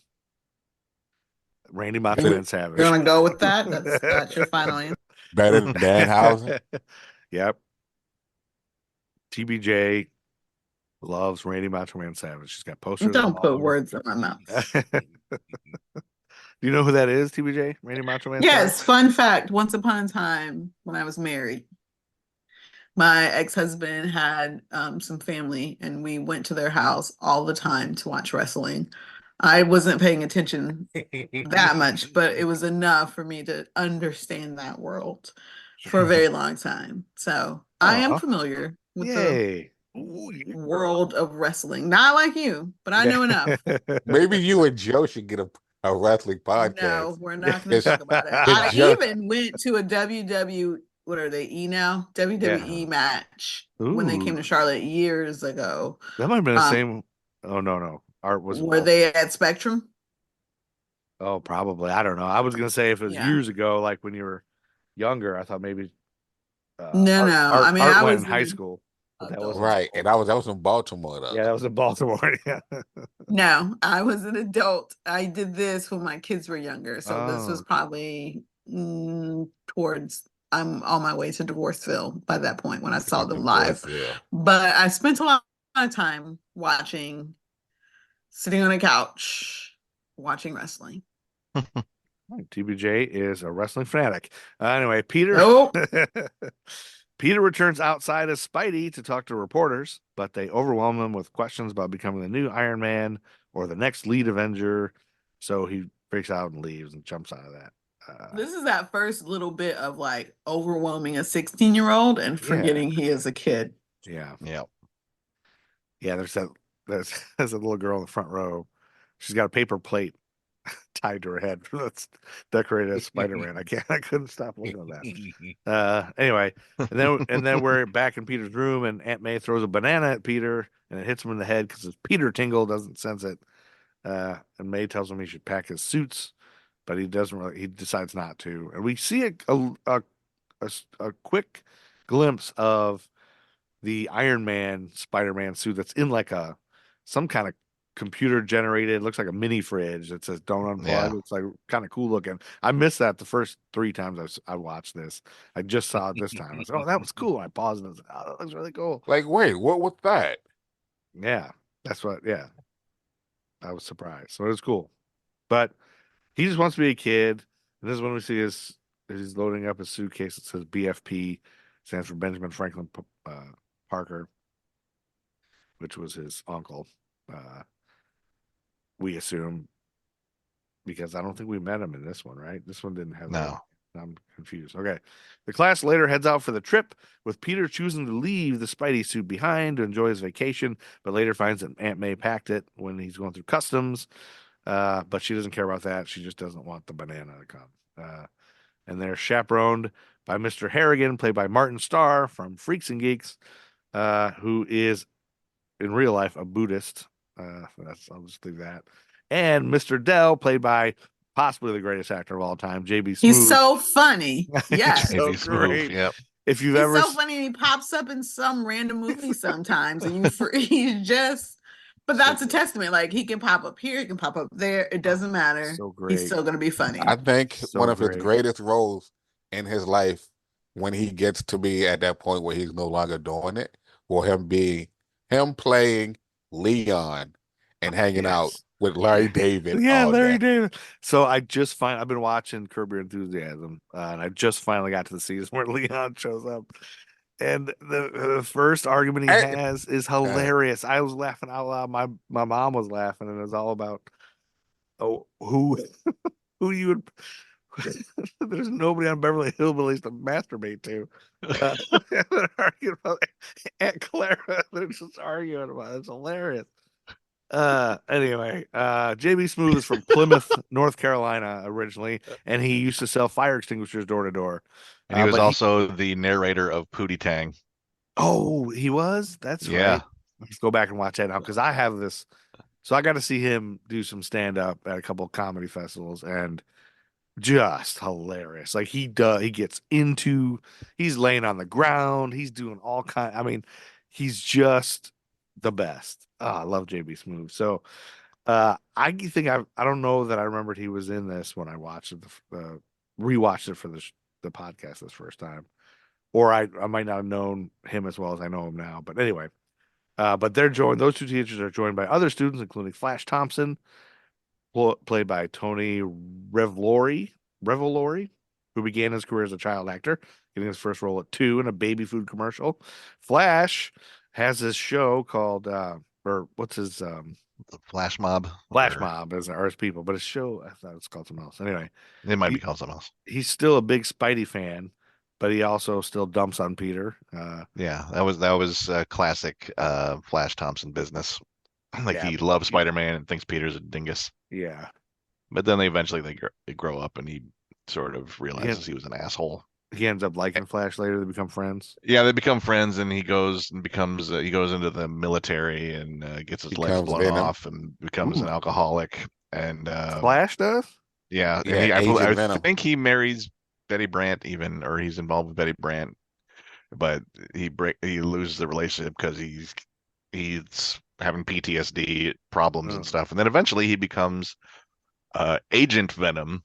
Randy Macho Man Savage. You're gonna go with that? That's your final answer. Better than Danhausen. Yep. TBJ loves Randy Macho Man Savage. She's got posters. Don't put words in my mouth. Do you know who that is, TBJ? Randy Macho Man Yes, Savage? fun fact. Once upon a time when I was married, my ex-husband had some family and we went to their house all the time to watch wrestling. I wasn't paying attention that much, but it was enough for me to understand that world for a very long time. So I am familiar with the world of wrestling. Not like you, but I know enough. Maybe you and Joe should get a wrestling podcast. No, we're not going to talk about it. It's I just- even went to a what are they, now? WWE match when they came to Charlotte years ago. That might have been the same. Oh, no. Art was. Were they at Spectrum? Oh, probably. I don't know. I was going to say if it was years ago, like when you were younger, I thought maybe. No. I mean, I went was in high school. That was in Baltimore though. Yeah, that was in Baltimore. Yeah. No, I was an adult. I did this when my kids were younger, so this was probably towards. I'm on my way to Divorceville by that point when I saw them live. But I spent a lot of time sitting on a couch, watching wrestling. TBJ is a wrestling fanatic. Anyway, Peter. Nope. Peter returns outside as Spidey to talk to reporters, but they overwhelm him with questions about becoming the new Iron Man or the next lead Avenger. So he freaks out and leaves and jumps out of that. This is that first little bit of like overwhelming a 16-year-old and forgetting he is a kid. Yeah. Yeah. Yeah, there's a little girl in the front row. She's got a paper plate tied to her head that's decorated as Spider-Man. I couldn't stop looking at that. Anyway, and then we're back in Peter's room, and Aunt May throws a banana at Peter, and it hits him in the head because his Peter tingle doesn't sense it. And May tells him he should pack his suits, but he doesn't. He decides not to, and we see a quick glimpse of the Iron Man Spider-Man suit that's in like some kind of computer generated, looks like a mini fridge that says don't unplug. Yeah. It's like kind of cool looking. I missed that the first 3 times I watched this. I just saw it this time. I said, oh, that was cool. I paused and I said, oh, that looks really cool. Like, wait, what was that? Yeah, that's what, I was surprised. So it was cool. But he just wants to be a kid. And this is when we see he's loading up his suitcase that says BFP, stands for Benjamin Franklin Parker, which was his uncle. We assume, because I don't think we met him in this one, right? This one didn't have no. I'm confused. Okay. The class later heads out for the trip, with Peter choosing to leave the Spidey suit behind to enjoy his vacation, but later finds that Aunt May packed it when he's going through customs. But she doesn't care about that. She just doesn't want the banana to come. And they're chaperoned by Mr. Harrigan, played by Martin Starr from Freaks and Geeks, who is in real life a Buddhist. I'll just leave that. And Mr. Dell, played by possibly the greatest actor of all time, JB Smoove. He's so funny. Yes. So great. Yep. If you've He's ever so funny, and he pops up in some random movie sometimes, and he's just. But that's a testament. Like, he can pop up here, he can pop up there. It doesn't matter. So great. He's still going to be funny. I think So one of his great. greatest roles in his life, when he gets to be at that point where he's no longer doing it, will him playing Leon and hanging out with Larry David. Yeah, Larry David. So I've been watching Curb Your Enthusiasm, and I just finally got to the season where Leon shows up. And the first argument he has is hilarious. I was laughing out loud. My mom was laughing, and it was all about who you would. There's nobody on Beverly Hillbillies to masturbate to. They're arguing about Aunt Clara. They're just arguing about it. It's hilarious. Anyway, JB Smoove is from Plymouth, North Carolina originally, and he used to sell fire extinguishers door to door. And he was also the narrator of Pootie Tang. Oh, he was? That's right. Let's go back and watch that now, because I have this. So I got to see him do some stand up at a couple of comedy festivals, and just hilarious. Like he gets into, he's laying on the ground, he's doing all kind. I mean, he's just the best. I love JB Smoove. So I think I don't know that I remembered he was in this when I watched it, rewatched it for the podcast this first time, or I might not have known him as well as I know him now. But anyway, but those two teachers are joined by other students, including Flash Thompson, played by Tony Revolori, who began his career as a child actor, getting his first role at 2 in a baby food commercial. Flash has this show called, or what's his, The Flash Mob. Flash or- Mob is ours people, but his show, I thought it's called something else. Anyway, It might be He- called something else. he's still a big Spidey fan, but he also still dumps on Peter. Yeah, that was classic Flash Thompson business. Like Yeah. he loves Spider-Man and thinks Peter's a dingus. Yeah. But then they grow up and he sort of realizes he was an asshole. He ends up liking Flash later. They become friends. Yeah, they become friends, and he goes into the military and gets his legs Becomes blown Venom. off and becomes an Ooh. alcoholic. And Flash does? yeah, Yeah, and Agent I Venom. think he marries Betty Brant or he's involved with Betty Brant, but he loses the relationship because he's having PTSD problems Oh. and stuff, and then eventually he becomes Agent Venom.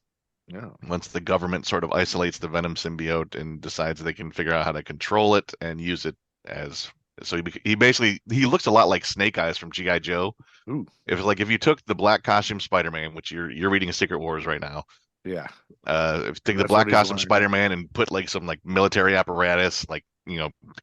Yeah. Once the government sort of isolates the Venom symbiote and decides they can figure out how to control it and use it as so he basically looks a lot like Snake Eyes from G.I. Joe. Ooh. If you took the black costume Spider-Man, which you're reading Secret Wars right now, Yeah. if you take the That's black what he's costume wearing. Spider-Man and put like some like military apparatus, like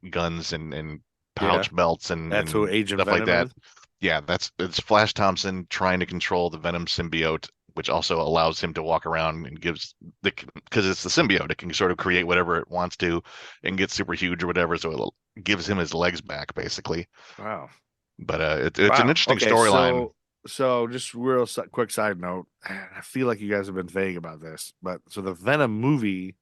guns and pouch belts and That's who Agent stuff like Venom that. Yeah, it's Flash Thompson trying to control the Venom symbiote, which also allows him to walk around and because it's the symbiote, it can sort of create whatever it wants to and get super huge or whatever, so it gives him his legs back basically. Wow. But it's an interesting storyline. So just real quick side note, I feel like you guys have been vague about this, but so the Venom movies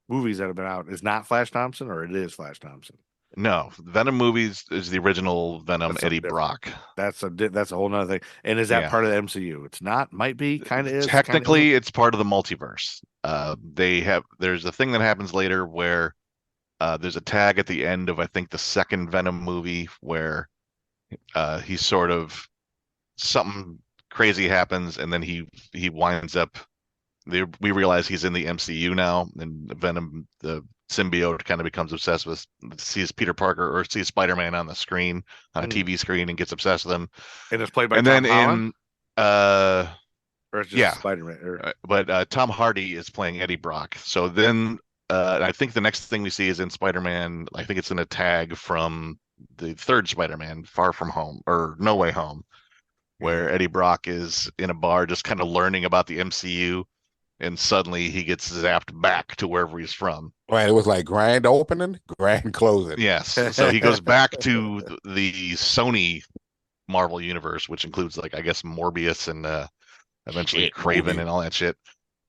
that have been out is not Flash Thompson, or it is Flash Thompson? No, Venom movies is the original Venom, That's Eddie different. Brock. That's a whole nother thing. And is that Yeah. part of the MCU? It's not. Might be. Kind of is. Technically, it's part of the multiverse. There's a thing that happens later where there's a tag at the end of I think the second Venom movie where he's sort of something crazy happens and then he winds up. We realize he's in the MCU now, and Venom, the symbiote, kind of becomes obsessed with sees Peter Parker or sees Spider-Man on the screen on a TV screen and gets obsessed with him. And it's played by And Tom then Holland? Or it's just Spider-Man. but Tom Hardy is playing Eddie Brock. So then I think the next thing we see is in Spider-Man. I think it's in a tag from the third Spider-Man, Far From Home or No Way Home, where Eddie Brock is in a bar just kind of learning about the MCU. And suddenly he gets zapped back to wherever he's from. Right, it was like grand opening, grand closing. Yes. So he goes back to the Sony Marvel universe, which includes like I guess Morbius and eventually Craven and all that shit.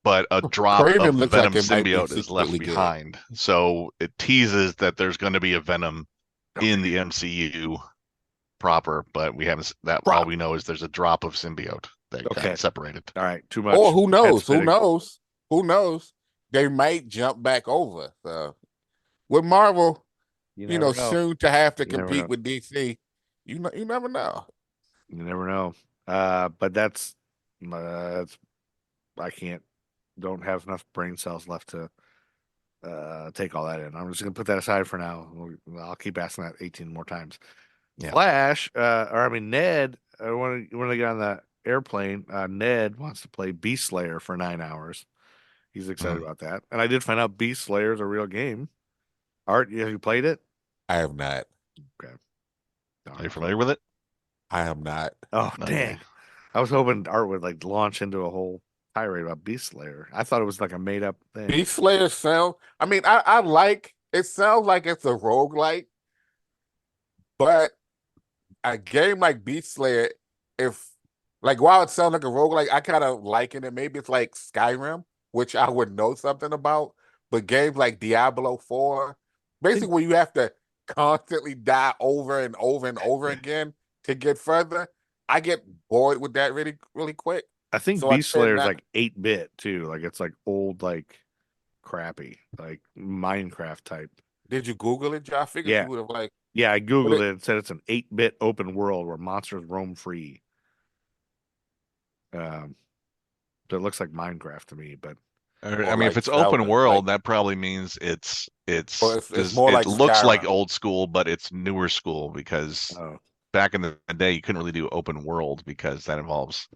But a drop Craven of looks Venom like it might be symbiote is left secretly good. behind. So it teases that there's going to be a Venom in the MCU proper, but we haven't. All we know is there's a drop of symbiote that got separated. All right, too much. Or who knows? Head Who knows? Who knows? They might jump back over. So with Marvel, you know, soon to have to compete with DC, you never know. You never know. But that's I don't have enough brain cells left to take all that in. I'm just gonna put that aside for now. I'll keep asking that 18 more times. Yeah. Flash, Ned. When they get on the airplane, Ned wants to play Beast Slayer for 9 hours. He's excited about that. And I did find out Beast Slayer is a real game. Art, have you played it? I have not. Okay. Are you familiar with it? I am not. Oh, No. dang. I was hoping Art would like launch into a whole tirade about Beast Slayer. I thought it was like a made up thing. Beast Slayer sound. I mean, I like it. Sounds like it's a roguelike, but a game like Beast Slayer, while it sounds like a roguelike, I kind of liken it. Maybe it's like Skyrim, which I would know something about. But games like Diablo 4, basically where you have to constantly die over and over and over again to get further, I get bored with that really, really quick. I think So I Beast said Slayer is that. like 8-bit too. Like it's like old, like crappy, like Minecraft type. Did you Google it, Joe? I figured Yeah. you would have like. Yeah, I But googled it and said it's an 8-bit open world where monsters roam free. Um, so it looks like Minecraft to me, but I or mean, if like it's open Zelda, like, world, that probably means it's or it's does more it like looks like Skyrim. old school, but it's newer school because oh, back in the day you couldn't really do open world because that involves,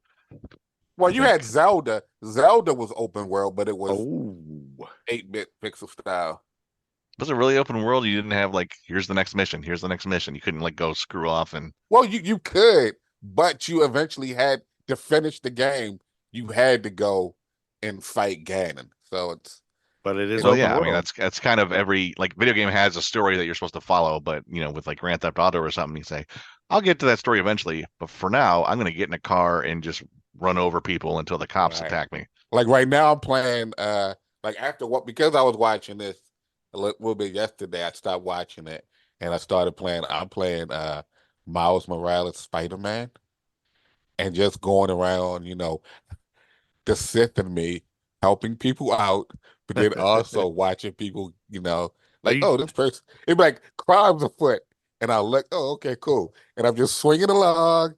Well, I you think, had Zelda. Zelda was open world, but it was oh, 8-bit pixel style. was it really open world? You didn't have like here's the next mission, here's the next mission. You couldn't like go screw off and Well, you could, but you eventually had to finish the game. You had to go and fight Ganon. So but it is well, open yeah, I mean world. that's kind of every like video game has a story that you're supposed to follow, but you know, with like Grand Theft Auto or something, you say, I'll get to that story eventually, but for now, I'm gonna get in a car and just run over people until the cops right. attack me. Like right now, I'm playing. Like after what because I was watching this a little bit yesterday, I stopped watching it and I started playing. I'm playing Miles Morales Spider Man and just going around, the Sith in me helping people out, but then also watching people, Are like, you oh, this person, it's like crimes afoot. And I look, oh, okay, cool. And I'm just swinging along,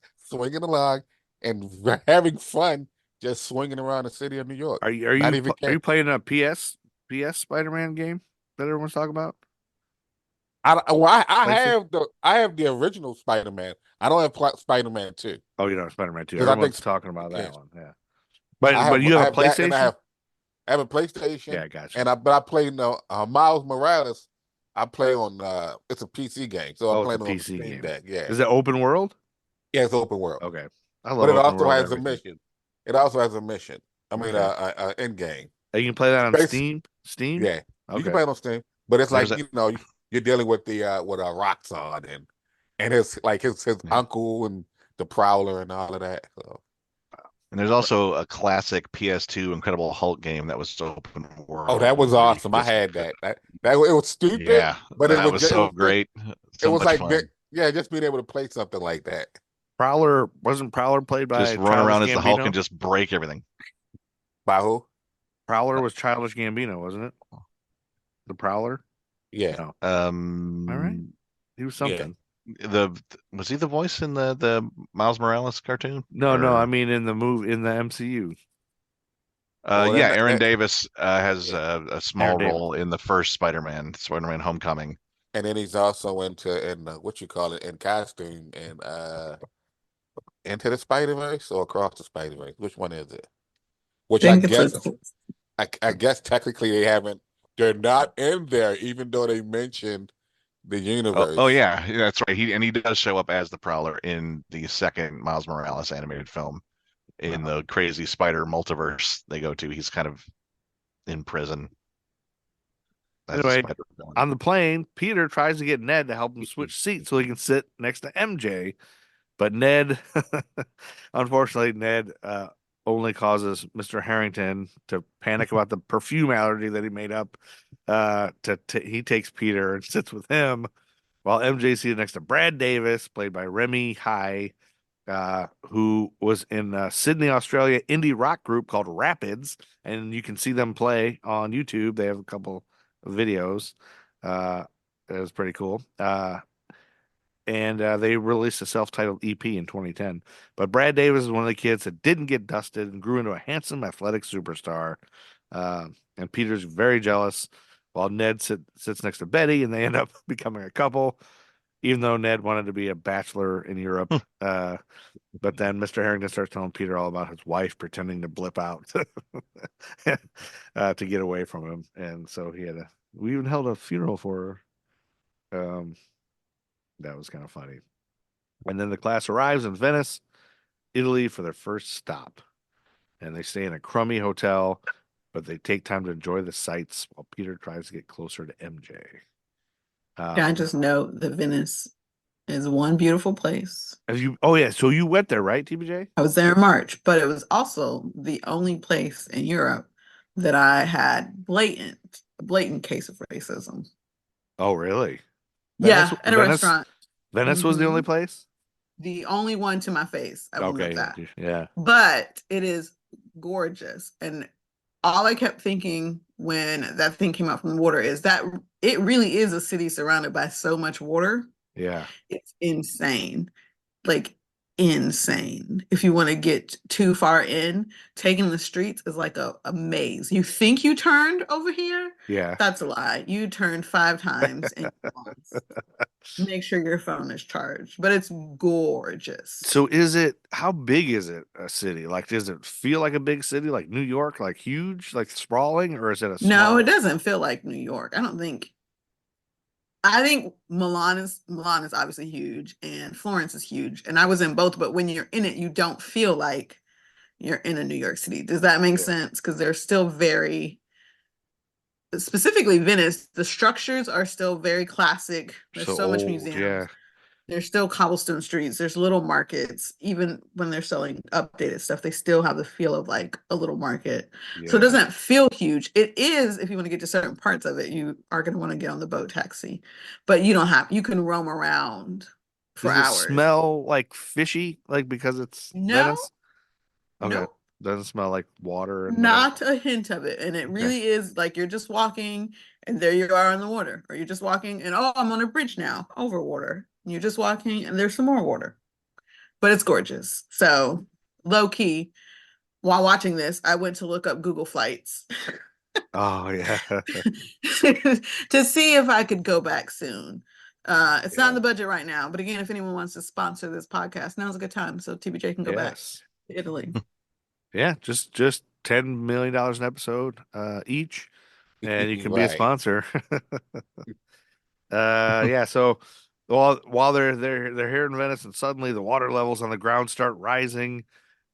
and having fun just swinging around the city of New York. are you are Not you even are care. you playing a PS Spider-Man game that everyone's talking about? PlayStation? I have the original Spider-Man. I don't have Spider-Man 2 Oh, you know Spider-Man 2. because I think Everyone's talking about yeah, that one. Yeah. But you I have a have that and PlayStation? I have a PlayStation, Yeah, gotcha. and I play Miles Morales. I play on it's a PC game, so I'm Oh, it's a playing it on the PC Steam game. Deck. Yeah, Is it open world? yeah, it's open world, Okay. I love but it open also world has a everything. mission. It also has a mission. I mean, Okay. end game. You can play that on Base, Steam? Steam? yeah, you can Okay. play it on Steam, but it's There's like a you're dealing with the with a Roxxon and his like his yeah. uncle and the Prowler and all of that. So. And there's also a classic PS2 Incredible Hulk game that was open Oh, that was world where you could awesome! I just had that. It was stupid, yeah, but that was it so was still great, it so was much like fun. yeah, just being able to play something like that. Prowler wasn't Prowler played Just by run Childish around as the Hulk and Gambino? just break everything. By who? Prowler was Childish Gambino, wasn't it? The Prowler? Yeah, No. Am I right? He was yeah. something. The was he the voice in the Miles Morales cartoon? No, I Or mean in the movie in the MCU. Well, yeah, then Aaron Davis has yeah, a Aaron small Davis. role in the first Spider-Man Homecoming. and then he's also in what you call it in costume and into the Spider Verse or across the Spider Verse. Which one is it? Which Think it's a I guess technically they haven't. They're not in there, even though they mentioned the Oh universe. yeah, that's right. He does show up as the Prowler in the second Miles Morales animated film in the crazy spider multiverse they go to. He's kind of in prison as a Anyway, spider villain. on the plane, Peter tries to get Ned to help him switch seats so he can sit next to MJ. But Ned, unfortunately, Ned only causes Mr. Harrington to panic about the perfume allergy that he made up. He takes Peter and sits with him while MJ seated next to Brad Davis, played by Remy High, who was in Sydney, Australia indie rock group called Rapids, and you can see them play on YouTube. They have a couple of videos. It was pretty cool. And they released a self-titled EP in 2010. But Brad Davis is one of the kids that didn't get dusted and grew into a handsome, athletic superstar. And Peter's very jealous, while Ned sits next to Betty, and they end up becoming a couple, even though Ned wanted to be a bachelor in Europe. But then Mr. Harrington starts telling Peter all about his wife pretending to blip out to get away from him. And so we even held a funeral for her. That was kind of funny. And then the class arrives in Venice, Italy for their first stop. And they stay in a crummy hotel, but they take time to enjoy the sights while Peter tries to get closer to MJ. Can I just note that Venice is one beautiful place. Oh yeah, so you went there, right, TBJ? I was there in March, but it was also the only place in Europe that I had a blatant case of racism. Oh, really? Yeah, at a Venice, restaurant. Venice was the only Mhm. place? the only one to my face. I will note that. Yeah. But it is gorgeous. And all I kept thinking when that thing came out from the water is that it really is a city surrounded by so much water. Yeah. It's insane. Like insane. If you want to get too far in, taking the streets is like a maze. You think you turned over here? Yeah. That's a lie. You turned 5 times in once. Make sure your phone is charged, but it's gorgeous. So how big is it, a city? Like, does it feel like a big city, like New York, like huge, like sprawling, or is it a small? No, it doesn't feel like New York. I think Milan is obviously huge and Florence is huge. And I was in both, but when you're in it, you don't feel like you're in a New York City. Does that make sense? Because they're still very, specifically Venice, the structures are still very classic. There's so much old, museums. Yeah. There's still cobblestone streets. There's little markets. Even when they're selling updated stuff, they still have the feel of like a little market. So it doesn't feel huge. It is, if you want to get to certain parts of it, you are going to want to get on the boat taxi. But you can roam around for Does it hours. smell like fishy, like because it's Venice? Okay. No. Doesn't smell like water. Not a hint of it. And it really is like you're just walking and there you are on the water. Or you're just walking and I'm on a bridge now over water. You're just walking and there's some more water. But it's gorgeous. So low key, while watching this, I went to look up Google Flights. Oh, yeah. to see if I could go back soon. It's not in the budget right now. But again, if anyone wants to sponsor this podcast, now's a good time. So TBJ can go back to Italy. Yeah, just $10 million an episode each, and you can be a sponsor. So while they're here in Venice, and suddenly the water levels on the ground start rising,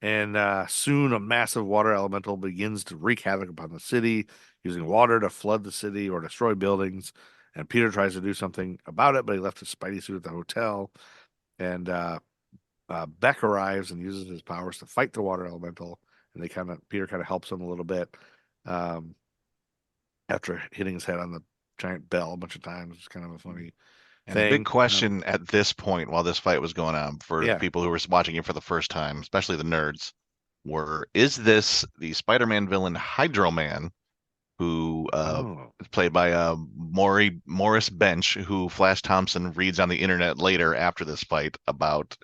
and soon a massive water elemental begins to wreak havoc upon the city, using water to flood the city or destroy buildings. And Peter tries to do something about it, but he left his spidey suit at the hotel. And Beck arrives and uses his powers to fight the water elemental. And Peter kind of helps him a little bit after hitting his head on the giant bell a bunch of times. It's kind of a funny and thing. A big question at this point, while this fight was going on, for people who were watching it for the first time, especially the nerds, is this the Spider-Man villain Hydro Man, who is played by Morris Bench, who Flash Thompson reads on the internet later after this fight about.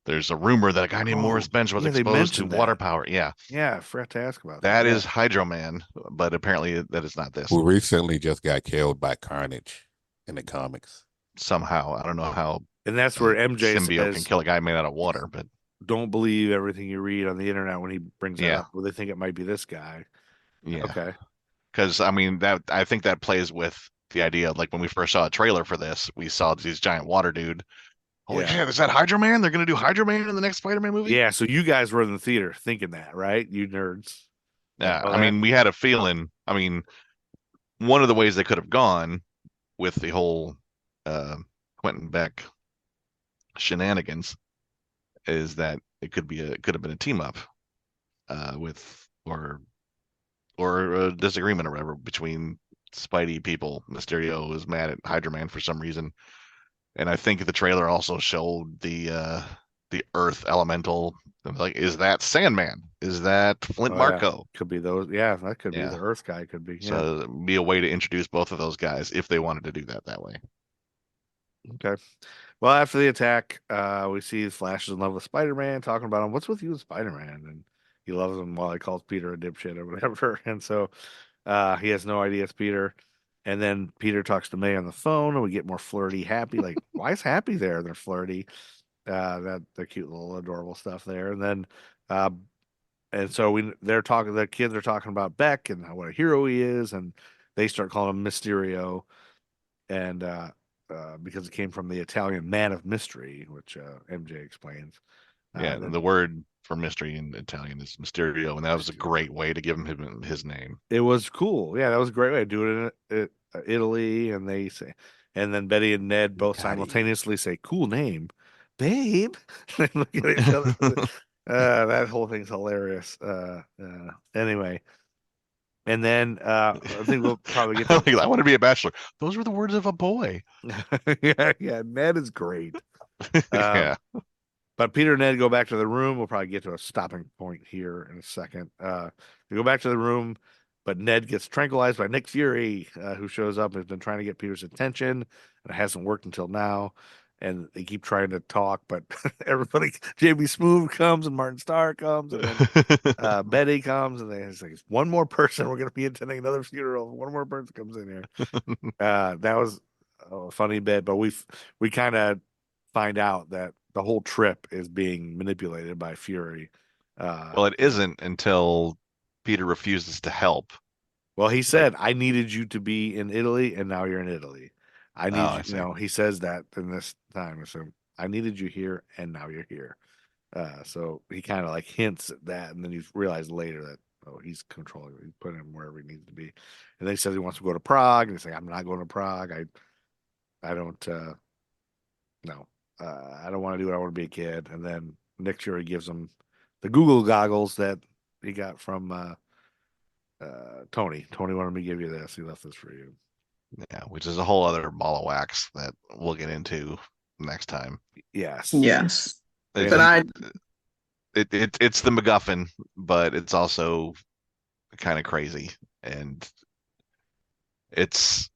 There's a rumor that a guy named Morris Bench was exposed to water power. Yeah, I forgot to ask about that. That is Hydro Man, but apparently that is not this. Who recently just got killed by Carnage in the comics. Somehow, I don't know how. And that's where MJ symbiote can kill a guy made out of water, but don't believe everything you read on the internet when he brings it up. Well, they think it might be this guy. Yeah. Okay. Because I think that plays with the idea of, like, when we first saw a trailer for this, we saw these giant water dude. Holy shit, is that Hydro Man? They're going to do Hydro Man in the next Spider-Man movie? Yeah, so you guys were in the theater thinking that, right? You nerds. Yeah, we had a feeling. One of the ways they could have gone with the whole Quentin Beck shenanigans is that it could have been a team up with or a disagreement or whatever between Spidey people. Mysterio is mad at Hydro Man for some reason. And I think the trailer also showed the Earth Elemental. Like, is that Sandman? Is that Flint Marko? Yeah. Could be those. Yeah, that could be the Earth guy. Could be. Yeah. So it'd be a way to introduce both of those guys if they wanted to do that way. Okay. Well, after the attack, we see Flash is in love with Spider-Man, talking about him. What's with you and Spider-Man? And he loves him while he calls Peter a dipshit or whatever. And so he has no idea it's Peter. And then Peter talks to May on the phone, and we get more flirty, happy. Like, why is Happy there? They're flirty. The cute little adorable stuff there. And then, and so the kids are talking about Beck and what a hero he is, and they start calling him Mysterio, and because it came from the Italian man of mystery, which MJ explains. The word for mystery in Italian is Mysterio, and that was a great way to give him his name. It was cool. Yeah, that was a great way to do it in Italy, and they say, and then Betty and Ned both simultaneously say, "Cool name, babe." They look at each other. That whole thing's hilarious. Anyway, and then I think we'll probably get. I want to be a bachelor. Those were the words of a boy. yeah. Ned is great. Yeah. But Peter and Ned go back to the room. We'll probably get to a stopping point here in a second. They go back to the room, but Ned gets tranquilized by Nick Fury, who shows up and has been trying to get Peter's attention, and it hasn't worked until now. And they keep trying to talk, but everybody, JB Smoove comes and Martin Starr comes, and then Betty comes, and they say, one more person. We're going to be attending another funeral. One more person comes in here. That was a funny bit, but we kind of find out that the whole trip is being manipulated by Fury. Well, it isn't until Peter refuses to help. Well, he said, I needed you to be in Italy, and now you're in Italy. I need you, he says that in this time. So I needed you here, and now you're here. So he kind of like hints at that, and then you realize later that, he's controlling it. He's putting him wherever he needs to be. And then he says he wants to go to Prague, and he's like, I'm not going to Prague. I don't, no. I don't want to do it. I want to be a kid. And then Nick Fury gives him the Google goggles that he got from Tony. Tony wanted me to give you this. He left this for you. Yeah, which is a whole other ball of wax that we'll get into next time. Yes. But it's the MacGuffin, but it's also kind of crazy, and it's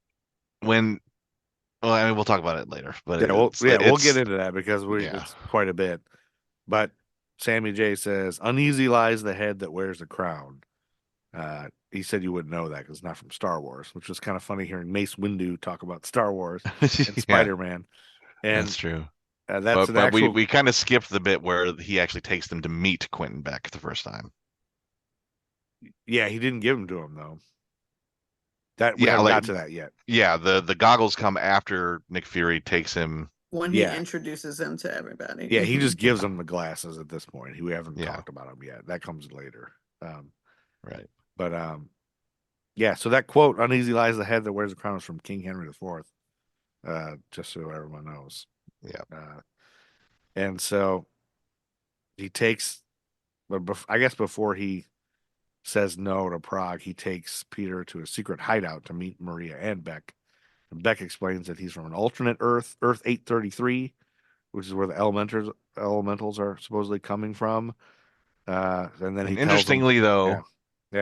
when. Well, I mean, we'll talk about it later, but we'll get into that because it's quite a bit. But Sammy J says, "Uneasy lies the head that wears the crown." He said you wouldn't know that because it's not from Star Wars, which was kind of funny hearing Mace Windu talk about Star Wars and Spider-Man. And that's true. But we kind of skipped the bit where he actually takes them to meet Quentin Beck the first time. Yeah, he didn't give them to him though. We haven't got to that yet. Yeah, the goggles come after Nick Fury takes him when he introduces them to everybody. Yeah, he just gives them the glasses at this point. We haven't talked about them yet. That comes later. Right. But so that quote, "Uneasy lies the head that wears the crown," is from King Henry IV. Just so everyone knows. Yeah. And so he takes, but I guess before he says no to Prague, he takes Peter to a secret hideout to meet Maria and Beck. And Beck explains that he's from an alternate Earth, Earth 833, which is where the elementals are supposedly coming from. And then interestingly, though,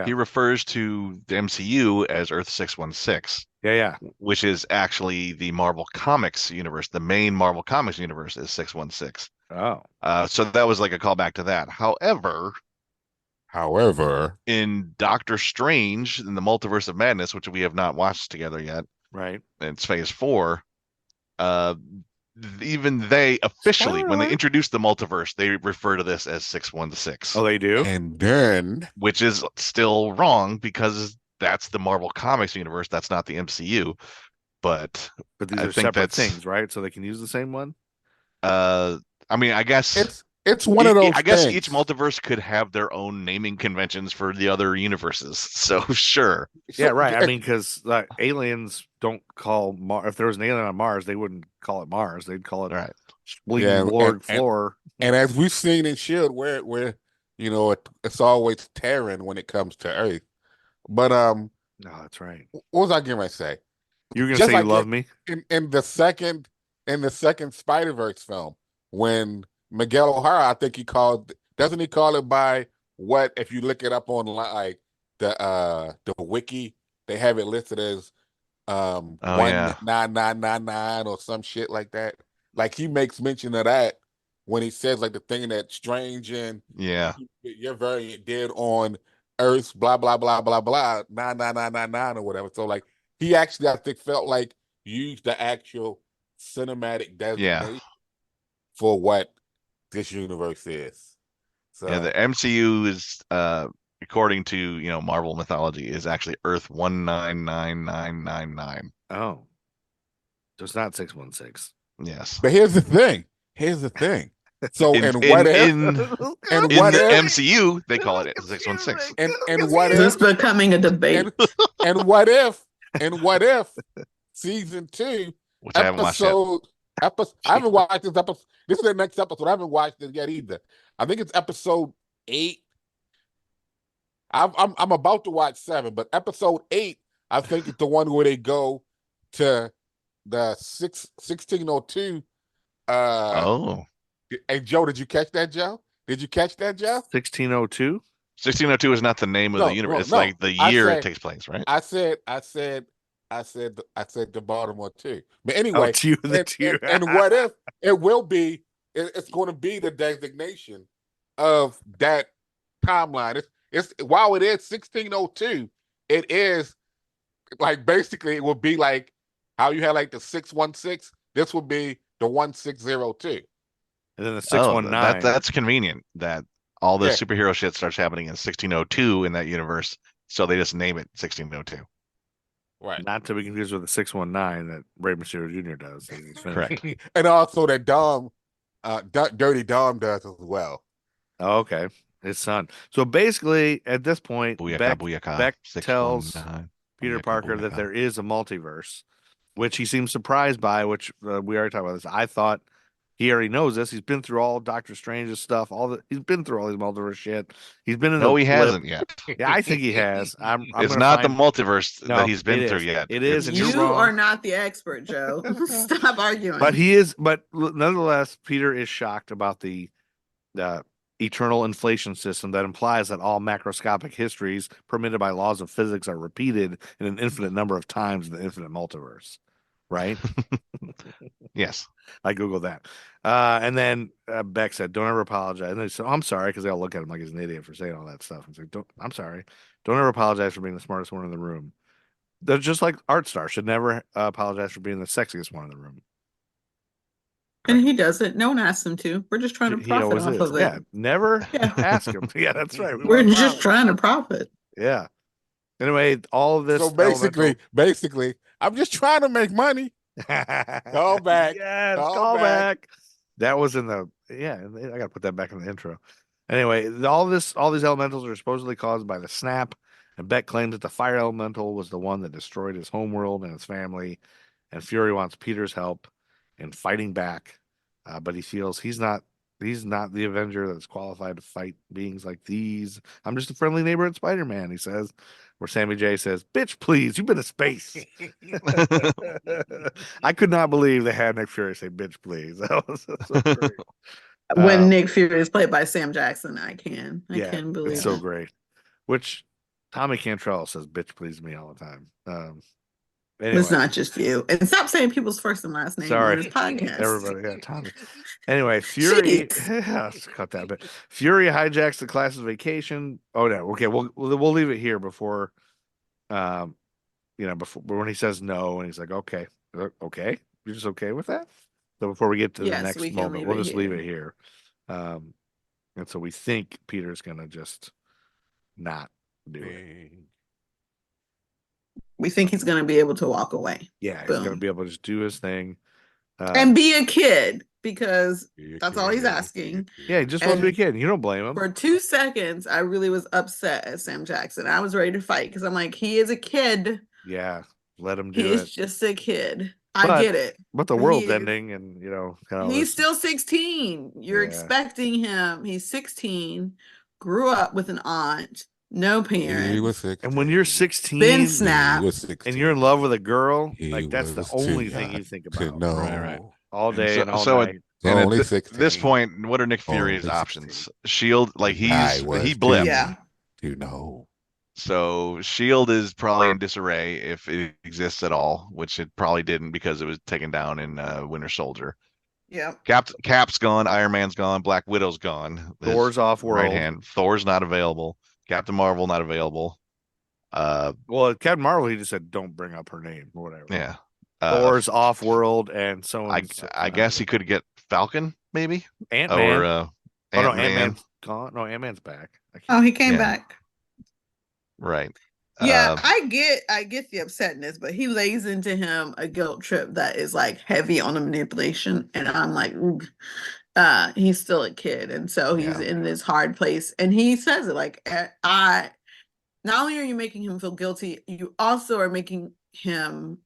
he refers to the MCU as Earth 616. Yeah. Which is actually the Marvel Comics universe. The main Marvel Comics universe is 616. Oh. So that was like a callback to that. However, in Doctor Strange in the Multiverse of Madness, which we have not watched together yet, right? It's Phase 4. Even they officially, when they introduce the multiverse, they refer to this as 616. Oh, they do? And then, which is still wrong because that's the Marvel Comics universe. That's not the MCU. But these are separate things, right? So they can use the same one. I mean, I guess it's one of those. I guess each multiverse could have their own naming conventions for the other universes. So sure. Yeah, right. I mean, because aliens don't call Mars. If there was an alien on Mars, they wouldn't call it Mars. They'd call it floor. And as we've seen in Shield, where it's always Terran when it comes to Earth. But no, that's right. What was I going to say? You were going to say you love me in the second Spider-Verse film when Miguel O'Hara, I think doesn't he call it by what, if you look it up on like the wiki, they have it listed as 19999 or some shit like that. Like he makes mention of that when he says like the thing that's strange and your variant did on Earth, blah blah blah blah blah 99999 or whatever. So like he actually, I think, felt like used the actual cinematic designation for what this universe is. So the MCU is according to Marvel mythology is actually Earth 199999. Oh, so it's not 616. Yes, but here's the thing. So in MCU they call it 616. And what if it's becoming a debate? And what if season 2 which I haven't watched yet. I haven't watched this episode. This is the next episode. I haven't watched it yet either. I think it's episode 8. I'm about to watch 7, but episode 8, I think it's the one where they go to the 1602 Hey, Joe, did you catch that, Joe? Did you catch that, Joe? 1602. 1602 is not the name of the universe. It's like the year it takes place, right? I said the Baltimore too. But Oh, anyway, it's you, the two. and what if it will be? It's going to be the designation of that timeline. It's while it is 1602, it is like basically it would be like how you had like the 616. This would be the 1602. And then the 619. That's convenient that all this Yeah. superhero shit starts happening in 1602 in that universe, so they just name it 1602. Right. Not to be confused with the 619 that Rey Mysterio Jr. does. Correct. And also that Dirty Dom does as well. Oh, okay. His son. So basically, at this point, Booyaka, Beck 619, tells Peter booyaka, Parker that booyaka. there is a multiverse, which he seems surprised by, which we already talked about this. I thought he already knows this. He's been through all Doctor Strange's stuff. He's been through all these multiverse shit. He's been in No, the he blip. hasn't yet. Yeah, I think he has. It's not the multiverse that he's been through yet. It is, and You you're wrong. are not the expert, Joe. Stop arguing. But he is. But nonetheless, Peter is shocked about the eternal inflation system that implies that all macroscopic histories permitted by laws of physics are repeated in an infinite number of times in the infinite multiverse. Right? Yes. I Googled that. And then Beck said, "Don't ever apologize." And they said, I'm sorry, because they all look at him like he's an idiot for saying all that stuff. It's like, I'm sorry. Don't ever apologize for being the smartest one in the room. They're just like Artstar should never apologize for being the sexiest one in the room. And he doesn't. No one asked him to. We're just trying to He profit always off is. of it. Yeah, never Yeah. ask him. Yeah, that's right. We're want to just profit. trying to profit. Yeah. Anyway, all of this. So basically, I'm just trying to make money. Call back. Yes, Call call back. back. That was in the I gotta put that back in the intro. Anyway, all these elementals are supposedly caused by the snap, and Beck claims that the fire elemental was the one that destroyed his homeworld and his family, and Fury wants Peter's help in fighting back, but he feels he's not the Avenger that's qualified to fight beings like these. I'm just a friendly neighborhood Spider-Man, he says. Where Sammy J says, "Bitch, please, you've been to space." I could not believe they had Nick Fury say, "Bitch, please." That was so great. When Nick Fury is played by Sam Jackson, I can believe it's so it. great. Which Tommy Cantrell says, "Bitch, please" to me all the time. Anyway. It's not just you. And stop saying people's first and last name on this podcast. Everybody, yeah, Tommy. Anyway, Fury, cut that bit. Fury hijacks the class's vacation. Oh no, okay, we'll leave it here before, before when he says no, and he's like, okay, you're just okay with that. So before we get to the next moment, we'll just leave it here. And so we think Peter's gonna just not do it. We think he's going to be able to walk away. Yeah, he's going to be able to just do his thing. And be a kid, because that's all he's asking. Yeah, he just wants to be a kid. You don't blame him. For 2 seconds, I really was upset at Sam Jackson. I was ready to fight because I'm like, he is a kid. Yeah, let him do it. He's just a kid. I get it. But the world's ending, and he's still 16. You're expecting him. He's 16, grew up with an aunt. No parents. He was 16. And when you're 16, been snapped, and you're in love with a girl, like that's the only thing you think about. No. Right. All day and all night. At this point, what are Nick Fury's options? Shield, like he blipped. Yeah. So Shield is probably in disarray if it exists at all, which it probably didn't because it was taken down in Winter Soldier. Yeah. Cap's gone, Iron Man's gone, Black Widow's gone. Thor's off world. Right hand. Thor's not available. Captain Marvel not available. Well, Captain Marvel, he just said don't bring up her name or whatever. Yeah. Thor's off world, and so I guess he could get Falcon, maybe. Ant-Man. Or Ant-Man's gone. No, Ant-Man's back. He came back. Right. Yeah, I get the upsetness, but he lays into him a guilt trip that is like heavy on the manipulation, and I'm like, he's still a kid, and so he's in this hard place, and he says it like, not only are you making him feel guilty, you also are making him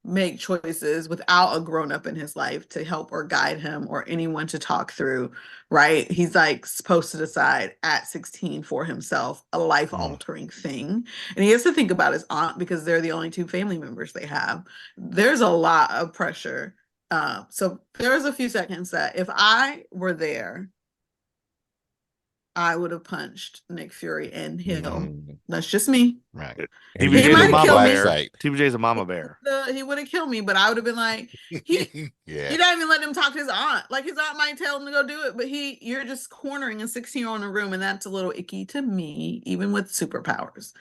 make choices without a grown-up in his life to help or guide him or anyone to talk through, right? He's like supposed to decide at 16 for himself a life-altering thing, and he has to think about his aunt because they're the only 2 family members they have. There's a lot of pressure So there was a few seconds that if I were there, I would have punched Nick Fury and Hill. That's just me. Right. TBJ's a might mama kill me. bear. TBJ's a mama bear. He would have killed me, but I would have been like, you don't even let him talk to his aunt. Like his aunt might tell him to go do it, but you're just cornering a 16-year-old in a room, and that's a little icky to me, even with superpowers.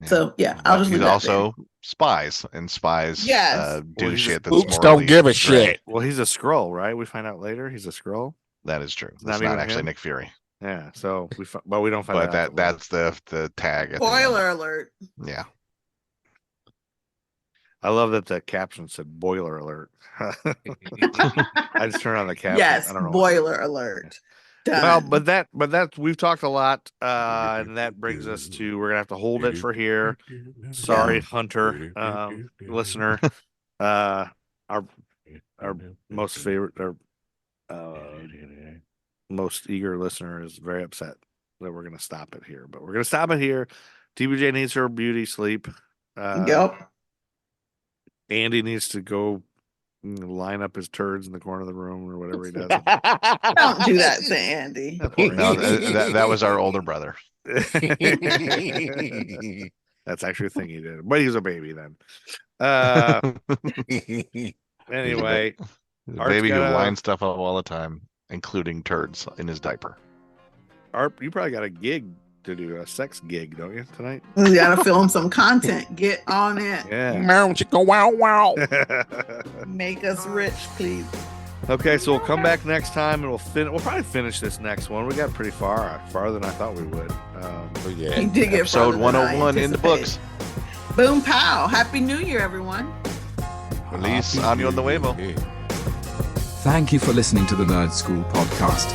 Yeah. So I'll just leave that also there. Spies, and spies do shit that's Oops, don't give a shit. Well, he's a Skrull, right? We find out later he's a Skrull. That is true. That's not actually him? Nick Fury. Yeah, so but we don't find out. But that's the tag. Spoiler alert. Yeah. I love that the caption said boiler alert. I just turned on the caption. Yes, I don't know boiler alert. Done. Well, but that we've talked a lot, and that brings us to we're gonna have to hold it for here. Sorry, Hunter, listener, our most favorite, most eager listener is very upset that we're gonna stop it here. But we're gonna stop it here. TBJ needs her beauty sleep. Yep. Andy needs to go line up his turds in the corner of the room or whatever he does. Don't do that to Andy. No, that was our older brother. That's actually a thing he did, but he was a baby then. Anyway, the baby who lines stuff up all the time, including turds in his diaper. Art, you probably got a gig to do, a sex gig, don't you, tonight? We gotta film some content. Get on it. Yeah. Wow. Make us rich, please. Okay, so we'll come back next time and we'll probably finish this next one. We got pretty farther than I thought we would. We did get episode 101 in the books. Boom pow. Happy New Year, everyone. Feliz Año Nuevo. Thank you for listening to the Nerd Skool podcast.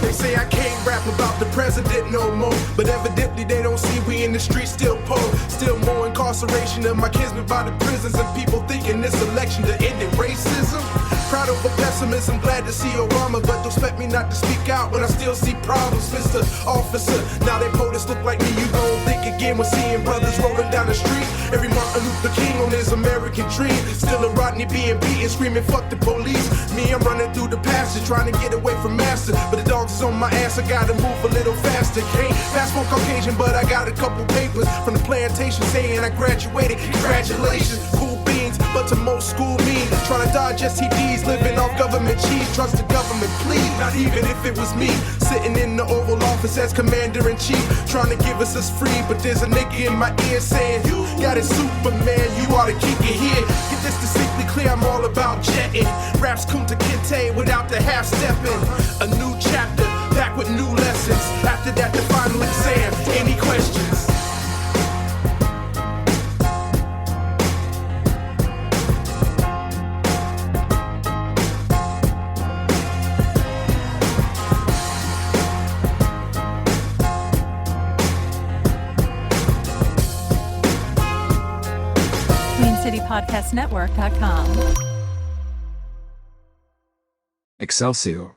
They say I can't rap about the president no more, but evidently they don't see we in the streets still poor. Still more incarceration of my kinsmen by the prisons, and people thinking this election to end in racism. Proud of a pessimism, glad to see Obama, but don't expect me not to speak out when I still see problems, Mr. Officer. Now they POTUS look like me, you gon' think again when seeing brothers rolling down the street. Every Martin Luther King on his American dream. Still a Rodney being beaten, screaming fuck the police. Me, I'm running through the passage, trying to get away from master, but the dogs is on my ass, I gotta move a little faster. Can't pass for Caucasian, but I got a couple papers from the plantation saying I graduated. Congratulations, cool beans, but to most school me trying to dodge STDs, living off government cheese. Trust the government, please. Not even if it was me sitting in the Oval Office as commander-in-chief, trying to give us this free, but there's a nigga in my ear saying, you got it, Superman, you ought to keep it here. Get this distinctly clear, I'm all about jetting. Raps Kunta Kinte without the half-stepping. A new chapter, back with new lessons. After that, the final exam. Any questions? QueenCityPodcastNetwork.com. Excelsior.